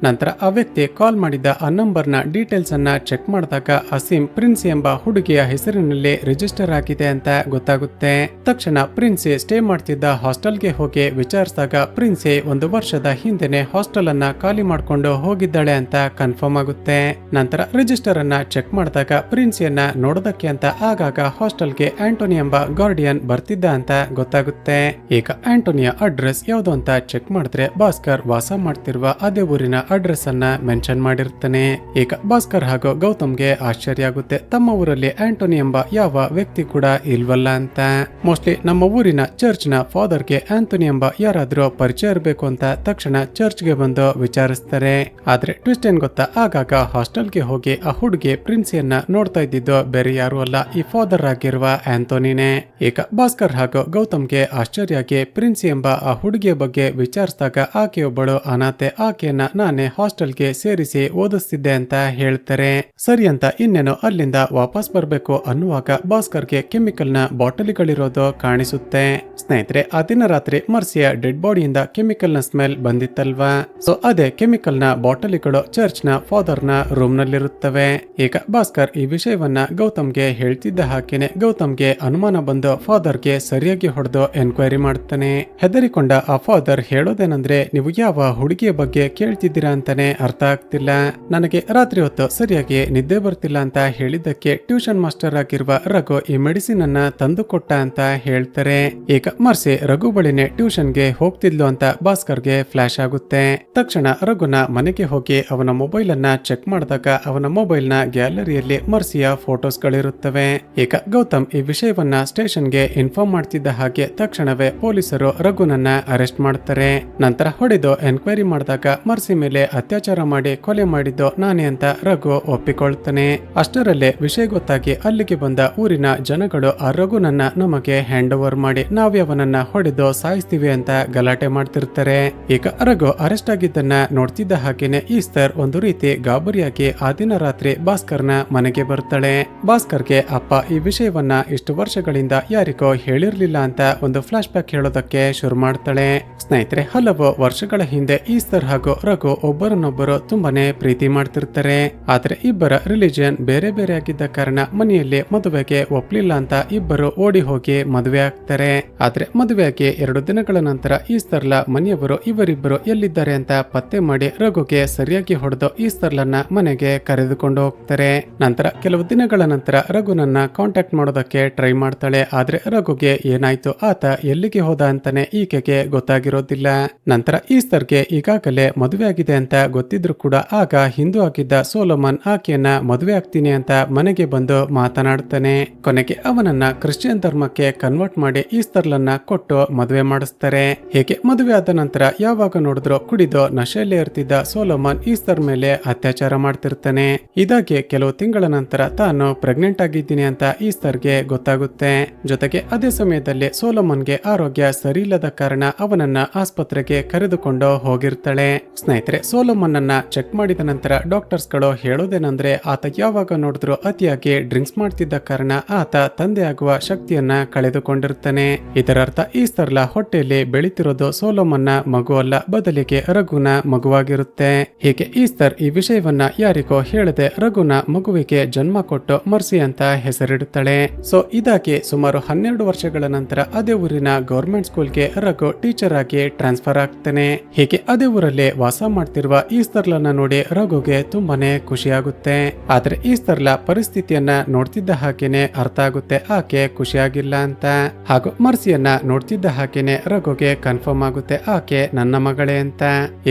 ನಂತರ ಆ ವ್ಯಕ್ತಿ ಕಾಲ್ ಮಾಡಿದ ಆ ನಂಬರ್ನ ಡೀಟೇಲ್ಸ್ ಅನ್ನ ಚೆಕ್ ಮಾಡಿದಾಗ ಅಸೀಮ್ ಪ್ರಿನ್ಸಿ ಎಂಬ ಹುಡುಗಿಯ ಹೆಸರಿನಲ್ಲಿ ರಿಜಿಸ್ಟರ್ ಆಗಿದೆ ಅಂತ ಗೊತ್ತಾಗುತ್ತೆ. ತಕ್ಷಣ ಪ್ರಿನ್ಸಿ ಸ್ಟೇ ಮಾಡ್ತಿದ್ದ ಹಾಸ್ಟೆಲ್ಗೆ ಹೋಗಿ ವಿಚಾರಿಸಿದಾಗ ಪ್ರಿನ್ಸಿ 1 ವರ್ಷದ ಹಿಂದೆನೆ ಹಾಸ್ಟೆಲ್ ಅನ್ನ ಖಾಲಿ ಮಾಡ್ಕೊಂಡು ಹೋಗಿದ್ದಾಳೆ ಅಂತ ಕನ್ಫರ್ಮ್ ಆಗುತ್ತೆ. ನಂತರ ರಿಜಿಸ್ಟರ್ ಅನ್ನ ಚೆಕ್ ಮಾಡಿದಾಗ ಪ್ರಿನ್ಸಿಯನ್ನ ನೋಡೋದಕ್ಕೆ ಅಂತ ಆಗಾಗ ಹಾಸ್ಟೆಲ್ಗೆ ಆಂಟೋನಿ ಎಂಬ ಗಾರ್ಡಿಯನ್ ಬರ್ತಿದ್ದ ಅಂತ ಗೊತ್ತಾಗುತ್ತೆ. ಈಗ ಆಂಟೋನಿಯ ಅಡ್ರೆಸ್ ಯಾವುದು ಅಂತ ಚೆಕ್ ಮಾಡಿದ್ರೆ ಭಾಸ್ಕರ್ ವಾಸ ಮಾಡ್ತಿರುವ ಅದೇ ಊರಿನ ಅಡ್ರೆಸ್ ಅನ್ನ ಮೆನ್ಷನ್ ಮಾಡಿರ್ತಾನೆ. ಈಗ ಭಾಸ್ಕರ್ ಹಾಗೂ ಗೌತಮ್ಗೆ ಆಶ್ಚರ್ಯ ಆಗುತ್ತೆ, ತಮ್ಮ ಊರಲ್ಲಿ ಆಂಟೋನಿ ಎಂಬ ಯಾವ ವ್ಯಕ್ತಿ ಕೂಡ ಇಲ್ವಲ್ಲ ಅಂತ. ಮೋಸ್ಟ್ಲಿ ನಮ್ಮ ಊರಿನ ಚರ್ಚ್ ನ ಫಾದರ್ ಗೆ ಆಂಟೋನಿ ಎಂಬ ಯಾರಾದ್ರೂ ಪರಿಚಯ ಇರಬೇಕು ಅಂತ ತಕ್ಷಣ ಚರ್ಚ್ ಗೆ ಬಂದು ವಿಚಾರಿಸ್ತಾರೆ. ಆದ್ರೆ ಟ್ವಿಸ್ಟ್ ಏನ್ ಗೊತ್ತಾ, ಆಗಾಗ ಹಾಸ್ಟೆಲ್ಗೆ ಹೋಗಿ ಆ ಹುಡುಗಿ ಪ್ರಿನ್ಸಿಯನ್ನ ನೋಡ್ತಾ ಇದ್ದಿದ್ದು ಬೇರೆ ಯಾರು ಅಲ್ಲ, ಈ ಫಾದರ್ ಆಗಿರುವ ಆಂಟೋನಿನೇ. ಈಗ ಭಾಸ್ಕರ್ ಹಾಗೂ ಗೌತಮ್ಗೆ ಆಶ್ಚರ್ಯ ಆಗಿ ಪ್ರಿನ್ಸಿ ಎಂಬ ಆ ಹುಡುಗಿಯ ಬಗ್ಗೆ ವಿಚಾರಿಸಿದಾಗ ಆಕೆಯೊಬ್ಬಳು ಅನಾಥೆ, ಆಕೆಯನ್ನ ನಾನೇ ಹಾಸ್ಟೆಲ್ಗೆ ಸೇರಿಸಿ ಓದಿಸ್ತಿದ್ದೆ ಅಂತ ಹೇಳ್ತಾರೆ. ಸರಿ ಅಂತ ಇನ್ನೇನು ಅಲ್ಲಿಂದ ವಾಪಸ್ ಬರ್ಬೇಕು ಅನ್ನುವಾಗ ಭಾಸ್ಕರ್ಗೆ ಕೆಮಿಕಲ್ ನ ಬಾಟಲಿಗಳಿರೋದು ಕಾಣಿಸುತ್ತೆ. ಸ್ನೇಹಿತರೆ, ಆ ದಿನ ರಾತ್ರಿ ಮರ್ಸಿಯ ಡೆಡ್ ಬಾಡಿಯಿಂದ ಕೆಮಿಕಲ್ ನ ಸ್ಮೆಲ್ ಬಂದಿತ್ತಲ್ವಾ, ಸೊ ಅದೇ ಕೆಮಿಕಲ್ ನ ಬಾಟಲಿಗಳು ಚರ್ಚ್ ನ ಫಾದರ್ ನ ರೂಮ್ ನಲ್ಲಿರುತ್ತವೆ. ಈಗ ಭಾಸ್ಕರ್ ಈ ವಿಷಯವನ್ನ ಗೌತಮ್ಗೆ ಹೇಳ್ತಿದ್ದ ಹಾಕೇನೆ ಗೌತಮ್ಗೆ ಅನುಮಾನ ಬಂದು ಫಾದರ್ಗೆ ಸರಿಯಾಗಿ ಹೊಡೆದು ಎನ್ಕ್ವೈರಿ ಮಾಡ್ತಾನೆ. ಹೆದರಿಕೊಂಡ ಆ ಫಾದರ್ ಹೇಳೋದೇನಂದ್ರೆ, ನೀವು ಯಾವ ಹುಡುಗಿಯ ಬಗ್ಗೆ ಕೇಳ್ತಿದ್ದೀರಾ ಅಂತಾನೆ ಅರ್ಥ ಆಗ್ತಿಲ್ಲ, ನನಗೆ ರಾತ್ರಿ ಹೊತ್ತು ಸರಿಯಾಗಿ ನಿದ್ದೆ ಬರ್ತಿಲ್ಲ ಅಂತ ಹೇಳಿದ್ದಕ್ಕೆ ಟ್ಯೂಷನ್ ಮಾಸ್ಟರ್ ಆಗಿರುವ ರಘು ಈ ಮೆಡಿಸಿನ್ ಅನ್ನ ತಂದು ಕೊಟ್ಟ ಅಂತ ಹೇಳ್ತಾರೆ. ಈಗ ಮರ್ಸಿ ರಘು ಬಳಿನೇ ಟ್ಯೂಷನ್ಗೆ ಹೋಗ್ತಿದ್ಲು ಅಂತ ಭಾಸ್ಕರ್ಗೆ ಫ್ಲಾಶ್ ಆಗುತ್ತೆ. ತಕ್ಷಣ ರಘುನ ಮನೆಗೆ ಹೋಗಿ ಅವನ ಮೊಬೈಲ್ ಅನ್ನ ಚೆಕ್ ಮಾಡಿದಾಗ ಅವನ ಮೊಬೈಲ್ ನ ಗ್ಯಾಲರಿಯಲ್ಲಿ ಮರ್ಸಿಯ ಫೋಟೋಸ್ ಗಳಿರುತ್ತವೆ. ಈಗ ಗೌತಮ್ ಈ ವಿಷಯವನ್ನ ಸ್ಟೇಷನ್ಗೆ ಇನ್ಫಾರ್ಮ್ ಮಾಡ್ತಿದ್ದ ಹಾಗೆ ತಕ್ಷಣವೇ ಪೊಲೀಸರು ರಘುನನ್ನ ಅರೆಸ್ಟ್ ಮಾಡ್ತಾರೆ. ನಂತರ ಹೊಡೆದು ಎನ್ಕ್ವೈರಿ ಮಾಡಿದಾಗ ಮರ್ಸಿ ಮೇಲೆ ಅತ್ಯಾಚಾರ ಮಾಡಿ ಕೊಲೆ ಮಾಡಿದ್ದು ನಾನೇ ಅಂತ ರಘು ಒಪ್ಪಿಕೊಳ್ತಾನೆ. ಅಷ್ಟರಲ್ಲೇ ವಿಷಯ ಗೊತ್ತಾಗಿ ಅಲ್ಲಿಗೆ ಬಂದ ಊರಿನ ಜನಗಳು ಆ ರಘುನನ್ನ ನಮಗೆ ಹ್ಯಾಂಡ್ ಓವರ್ ಮಾಡಿ ನಾವೇ ಅವನನ್ನ ಹೊಡೆದು ಸಾಯಿಸ್ತೀವಿ ಅಂತ ಗಲಾಟೆ ಮಾಡ್ತಿರ್ತಾರೆ. ಈಗ ರಘು ಅರೆಸ್ಟ್ ಆಗಿದ್ದನ್ನ ನೋಡ್ತಿದ್ದ ಹಾಗೇನೆ ಈಸ್ಟರ್ ಒಂದು ರೀತಿ ಗಾಬರಿಯಾಗಿ ಆ ದಿನ ರಾತ್ರಿ ಭಾಸ್ಕರ್ನ ಮನೆಗೆ ಬರ್ತಾಳೆ. ಭಾಸ್ಕರ್ಗೆ ಅಪ್ಪ ಈ ವಿಷಯವನ್ನ ಇಷ್ಟು ವರ್ಷಗಳಿಂದ ಯಾರಿಗೋ ಹೇಳಿರ್ಲಿಲ್ಲ ಅಂತ ಒಂದು ಫ್ಲಾಶ್ ಬ್ಯಾಕ್ ಹೇಳೋದಕ್ಕೆ ಶುರು ಮಾಡ್ತಾಳೆ. ಸ್ನೇಹಿತರೆ, ಹಲವು ವರ್ಷಗಳ ಹಿಂದೆ ಈಸ್ಟರ್ ಹಾಗೂ ರಘು ಒಬ್ಬರನ್ನೊಬ್ಬರು ತುಂಬಾನೇ ಪ್ರೀತಿ ಮಾಡ್ತಿರ್ತಾರೆ. ಆದ್ರೆ ಇಬ್ಬರ ರಿಲಿಜಿಯನ್ ಬೇರೆ ಬೇರೆ ಆಗಿದ್ದ ಕಾರಣ ಮನೆಯಲ್ಲಿ ಮದುವೆಗೆ ಒಪ್ಲಿಲ್ಲ ಅಂತ ಇಬ್ಬರು ಓಡಿ ಹೋಗಿ ಮದುವೆ ಆಗ್ತಾರೆ. ಆದ್ರೆ ಮದುವೆಯಾಗಿ 2 ದಿನಗಳ ನಂತರ ಈಸ್ಟರ್ಲ ಮನೆಯವರು ಇವರಿಬ್ಬರು ಎಲ್ಲಿದ್ದಾರೆ ಅಂತ ಪತ್ತೆ ಮಾಡಿ ರಘುಗೆ ಸರಿಯಾಗಿ ಹೊಡೆದು ಈಸ್ಟರ್ಲನ್ನ ಮನೆಗೆ ಕರೆದುಕೊಂಡು ಹೋಗ್ತಾರೆ. ನಂತರ ಕೆಲವು ದಿನಗಳ ನಂತರ ರಘುನನ್ನ ಕಾಂಟ್ಯಾಕ್ಟ್ ಮಾಡೋದಕ್ಕೆ ಟ್ರೈ ಮಾಡ್ತಾಳೆ. ಆದ್ರೆ ರಘುಗೆ ಏನಾಯ್ತು, ಆತ ಎಲ್ಲಿಗೆ ಹೋದ ಅಂತಾನೆ ಈಕೆಗೆ ಗೊತ್ತಾಗಿರೋದಿಲ್ಲ. ನಂತರ ಈಸ್ಟರ್ಗೆ ಈಗಾಗಲೇ ಮದುವೆ ಆಗಿದೆ ಅಂತ ಗೊತ್ತಿದ್ರು ಕೂಡ ಆಗ ಹಿಂದೂ ಆಗಿದ್ದ ಸೋಲೋಮನ್ ಆಕೆಯನ್ನ ಮದುವೆ ಆಗ್ತೀನಿ ಅಂತ ಮನೆಗೆ ಬಂದು ಮಾತನಾಡ್ತಾನೆ. ಕೊನೆಗೆ ಅವನನ್ನ ಕ್ರಿಶ್ಚಿಯನ್ ಧರ್ಮಕ್ಕೆ ಕನ್ವರ್ಟ್ ಮಾಡಿ ಈಸ್ಟರ್ಲನ್ನ ಕೊಟ್ಟು ಮದುವೆ ಮಾಡಿಸ್ತಾರೆ. ಹೇಗೆ ಮದುವೆ ಆದ ನಂತರ ಯಾವಾಗ ನೋಡಿದ್ರು ಕುಡಿದು ನಶೆಯಲ್ಲೇ ಇರ್ತಿದ್ದ ಸೋಲೋಮನ್ ಈಸ್ಟರ್ ಮೇಲೆ ಅತ್ಯಾಚಾರ ಮಾಡ್ತಿರ್ತಾನೆ. ಇದಾಗಿ ಕೆಲವು ತಿಂಗಳ ನಂತರ ತಾನು ಪ್ರೆಗ್ನೆಂಟ್ ಆಗಿದ್ದೀನಿ ಅಂತ ಈಸ್ಟರ್ಗೆ ಗೊತ್ತಾಗುತ್ತೆ. ಜೊತೆಗೆ ಅದೇ ಸಮಯದಲ್ಲಿ ಸೋಲೋಮನ್ಗೆ ಆರೋಗ್ಯ ಸರಿ ಇಲ್ಲದ ಕಾರಣ ಅವನನ್ನ ಆಸ್ಪತ್ರೆಗೆ ಕರೆದುಕೊಂಡು ಹೋಗಿರ್ತಾಳೆ. ಸ್ನೇಹಿತರೆ, ಸೋಲೋಮನ್ ಅನ್ನ ಚೆಕ್ ಮಾಡಿದ ನಂತರ ಡಾಕ್ಟರ್ಸ್ ಗಳು ಹೇಳೋದೇನಂದ್ರೆ ಆತ ಯಾವಾಗ ನೋಡಿದ್ರು ಅತಿಯಾಗಿ ಡ್ರಿಂಕ್ಸ್ ಮಾಡ್ತಿದ್ದ ಕಾರಣ ಆತ ತಂದೆ ಆಗುವ ಶಕ್ತಿಯನ್ನ ಕಳೆದುಕೊಂಡಿರ್ತಾನೆ. ಇದರರ್ಥ ಈಸ್ತರ್ಲ ಹೊಟ್ಟೆಯಲ್ಲಿ ಬೆಳೀತಿರೋದು ಸೋಲೋಮನ್ನ ಮಗು ಅಲ್ಲ, ಬದಲಿಗೆ ರಘುನ ಮಗುವಾಗಿರುತ್ತೆ. ಹೀಗೆ ಈಸ್ತರ್ ಈ ವಿಷಯವನ್ನ ಯಾರಿಗೋ ಹೇಳದೆ ರಘುನ ಮಗುವಿಗೆ ಜನ್ಮ ಕೊಟ್ಟು ಮರ್ಸಿ ಅಂತ ಹೆಸರಿಡುತ್ತಾಳೆ. ಸೊ ಇದಾಗಿ ಸುಮಾರು 12 ವರ್ಷಗಳ ನಂತರ ಅದೇ ಊರಿನ ಗೌರ್ಮೆಂಟ್ ಸ್ಕೂಲ್ಗೆ ರಘು ಟೀಚರ್ ಆಗಿ ಟ್ರಾನ್ಸ್ಫರ್ ಆಗ್ತಾನೆ. ಹೀಗೆ ಅದೇ ಊರಲ್ಲಿ ವಾಸ ಮಾಡ್ತಿರುವ ಈಸ್ತರ್ಲನ್ನ ನೋಡಿ ರಘುಗೆ ತುಂಬಾನೇ ಖುಷಿಯಾಗುತ್ತೆ. ಆದ್ರೆ ಈಸ್ತರ್ಲ ಪರಿಸ್ಥಿತಿಯನ್ನ ನೋಡ್ತಿದ್ದ ಹಾಗೇನೆ ಅರ್ಥ ಆಗುತ್ತೆ ಆಕೆ ಖುಷಿಯಾಗಿಲ್ಲ ಅಂತ. ಹಾಗೂ ಮರ್ಸಿಯನ್ನ ನೋಡ್ತಿದ್ದ ಹಾಗೇನೆ ರಘುಗೆ ಕನ್ಫರ್ಮ್ ಆಗುತ್ತೆ ಆಕೆ ನನ್ನ ಮಗಳೇ ಅಂತ.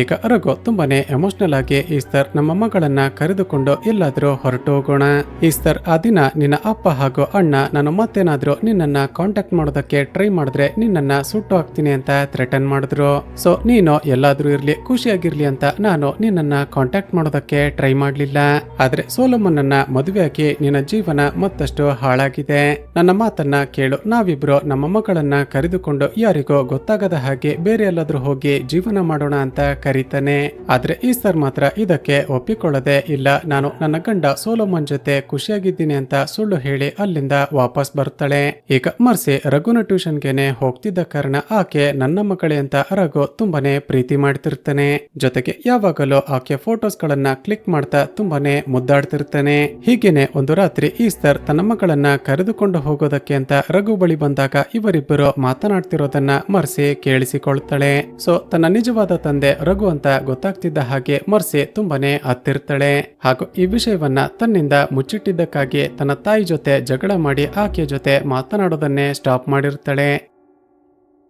ಈಗ ರಘು ತುಂಬಾನೇ ಎಮೋಷನಲ್ ಆಗಿ ಈಸ್ತರ್ ನಮ್ಮ ಮಗಳನ್ನ ಕರೆದುಕೊಂಡು ಎಲ್ಲಾದ್ರೂ ಹೊರಟು ಹೋಗೋಣ. ಈಸ್ತರ್ ಆ ದಿನ ನಿನ್ನ ಅಪ್ಪ ಹಾಗೂ ಅಣ್ಣ ನಾನು ಮತ್ತೇನಾದ್ರೂ ನಿನ್ನನ್ನ ಕಾಂಟ್ಯಾಕ್ಟ್ ಮಾಡೋದಕ್ಕೆ ಟ್ರೈ ಮಾಡಿದ್ರೆ ನಿನ್ನನ್ನ ಸುಟ್ಟು ಹಾಕ್ತೀನಿ ಅಂತ ಥ್ರೆಟನ್ ಮಾಡಿದ್ರು. ಸೊ ನೀನು ಎಲ್ಲಾದ್ರೂ ಇರ್ಲಿ ಖುಷಿಯಾಗಿರ್ಲಿ ಅಂತ ನಾನು ನಿನ್ನನ್ನ ಕಾಂಟ್ಯಾಕ್ಟ್ ಮಾಡೋದಕ್ಕೆ ಟ್ರೈ ಮಾಡ್ಲಿಲ್ಲ. ಆದ್ರೆ ಸೋಲೋಮನ್ ಅನ್ನ ಮದುವೆಯಾಗಿ ನಿನ್ನ ಜೀವನ ಮತ್ತಷ್ಟು ಹಾಳಾಗಿದೆ. ನನ್ನ ಮಾತನ್ನ ಕೇಳು, ನಾವಿಬ್ರು ನಮ್ಮ ಮಗಳನ್ನ ಕರೆದುಕೊಂಡು ಯಾರಿಗೋ ಗೊತ್ತಾಗದ ಹಾಗೆ ಬೇರೆ ಎಲ್ಲಾದ್ರೂ ಹೋಗಿ ಜೀವನ ಮಾಡೋಣ ಅಂತ ಕರೀತಾನೆ. ಆದ್ರೆ ಈಸ್ತರ್ ಮಾತ್ರ ಇದಕ್ಕೆ ಒಪ್ಪಿಕೊಳ್ಳದೆ ಇಲ್ಲ, ನಾನು ನನ್ನ ಗಂಡ ಸೋಲೋಮನ್ ಜೊತೆ ಖುಷಿಯಾಗಿದ್ದೀನಿ ಅಂತ ಸುಳ್ಳು ಹೇಳಿ ಅಲ್ಲಿಂದ ವಾಪಸ್ ಬರ್ತಾಳೆ. ಈಗ ಮರ್ಸಿ ರಘುನ ಟ್ಯೂಷನ್ಗೆನೆ ಹೋಗ್ತಿದ್ದ ಕಾರಣ ಆಕೆ ನನ್ನ ಮಗಳೇ ಅಂತ ರಘು ತುಂಬಾನೇ ಪ್ರೀತಿ ಮಾಡ್ತಿರ್ತಾನೆ. ಜೊತೆಗೆ ಯಾವಾಗಲೂ ಆಕೆ ಫೋಟೋಸ್ ಗಳನ್ನ ಕ್ಲಿಕ್ ಮಾಡ್ತಾ ತುಂಬಾನೇ ಮುದ್ದಾಡ್ತಿರ್ತಾನೆ. ಹೀಗೇನೆ ಒಂದು ರಾತ್ರಿ ಈಸ್ತರ್ ತನ್ನ ಮಗಳನ್ನ ಕರೆದುಕೊಂಡು ಹೋಗೋದಕ್ಕೆ ಅಂತ ರಘು ಬಳಿ ಬಂದಾಗ ಇವರಿಬ್ಬರು ಮಾತನಾಡ್ತಿರೋದನ್ನ ಮರ್ಸಿ ಕೇಳಿಸಿಕೊಳ್ತಾಳೆ. ಸೊ ತನ್ನ ನಿಜವಾದ ತಂದೆ ರಘು ಅಂತ ಗೊತ್ತಾಗ್ತಿದ್ದ ಹಾಗೆ ಮರ್ಸಿ ತುಂಬಾನೇ ಹತ್ತಿರ್ತಾಳೆ. ಹಾಗೂ ಈ ವಿಷಯವನ್ನ ತನ್ನಿಂದ ಮುಚ್ಚಿಟ್ಟಿದ್ದಕ್ಕಾಗಿ ತನ್ನ ತಾಯಿ ಜೊತೆ ಜಗಳ ಮಾಡಿ ಆಕೆ ಜೊತೆ ಮಾತನಾಡೋದನ್ನೇ ಸ್ಟಾಪ್ ಮಾಡಿರ್ತಾಳೆ.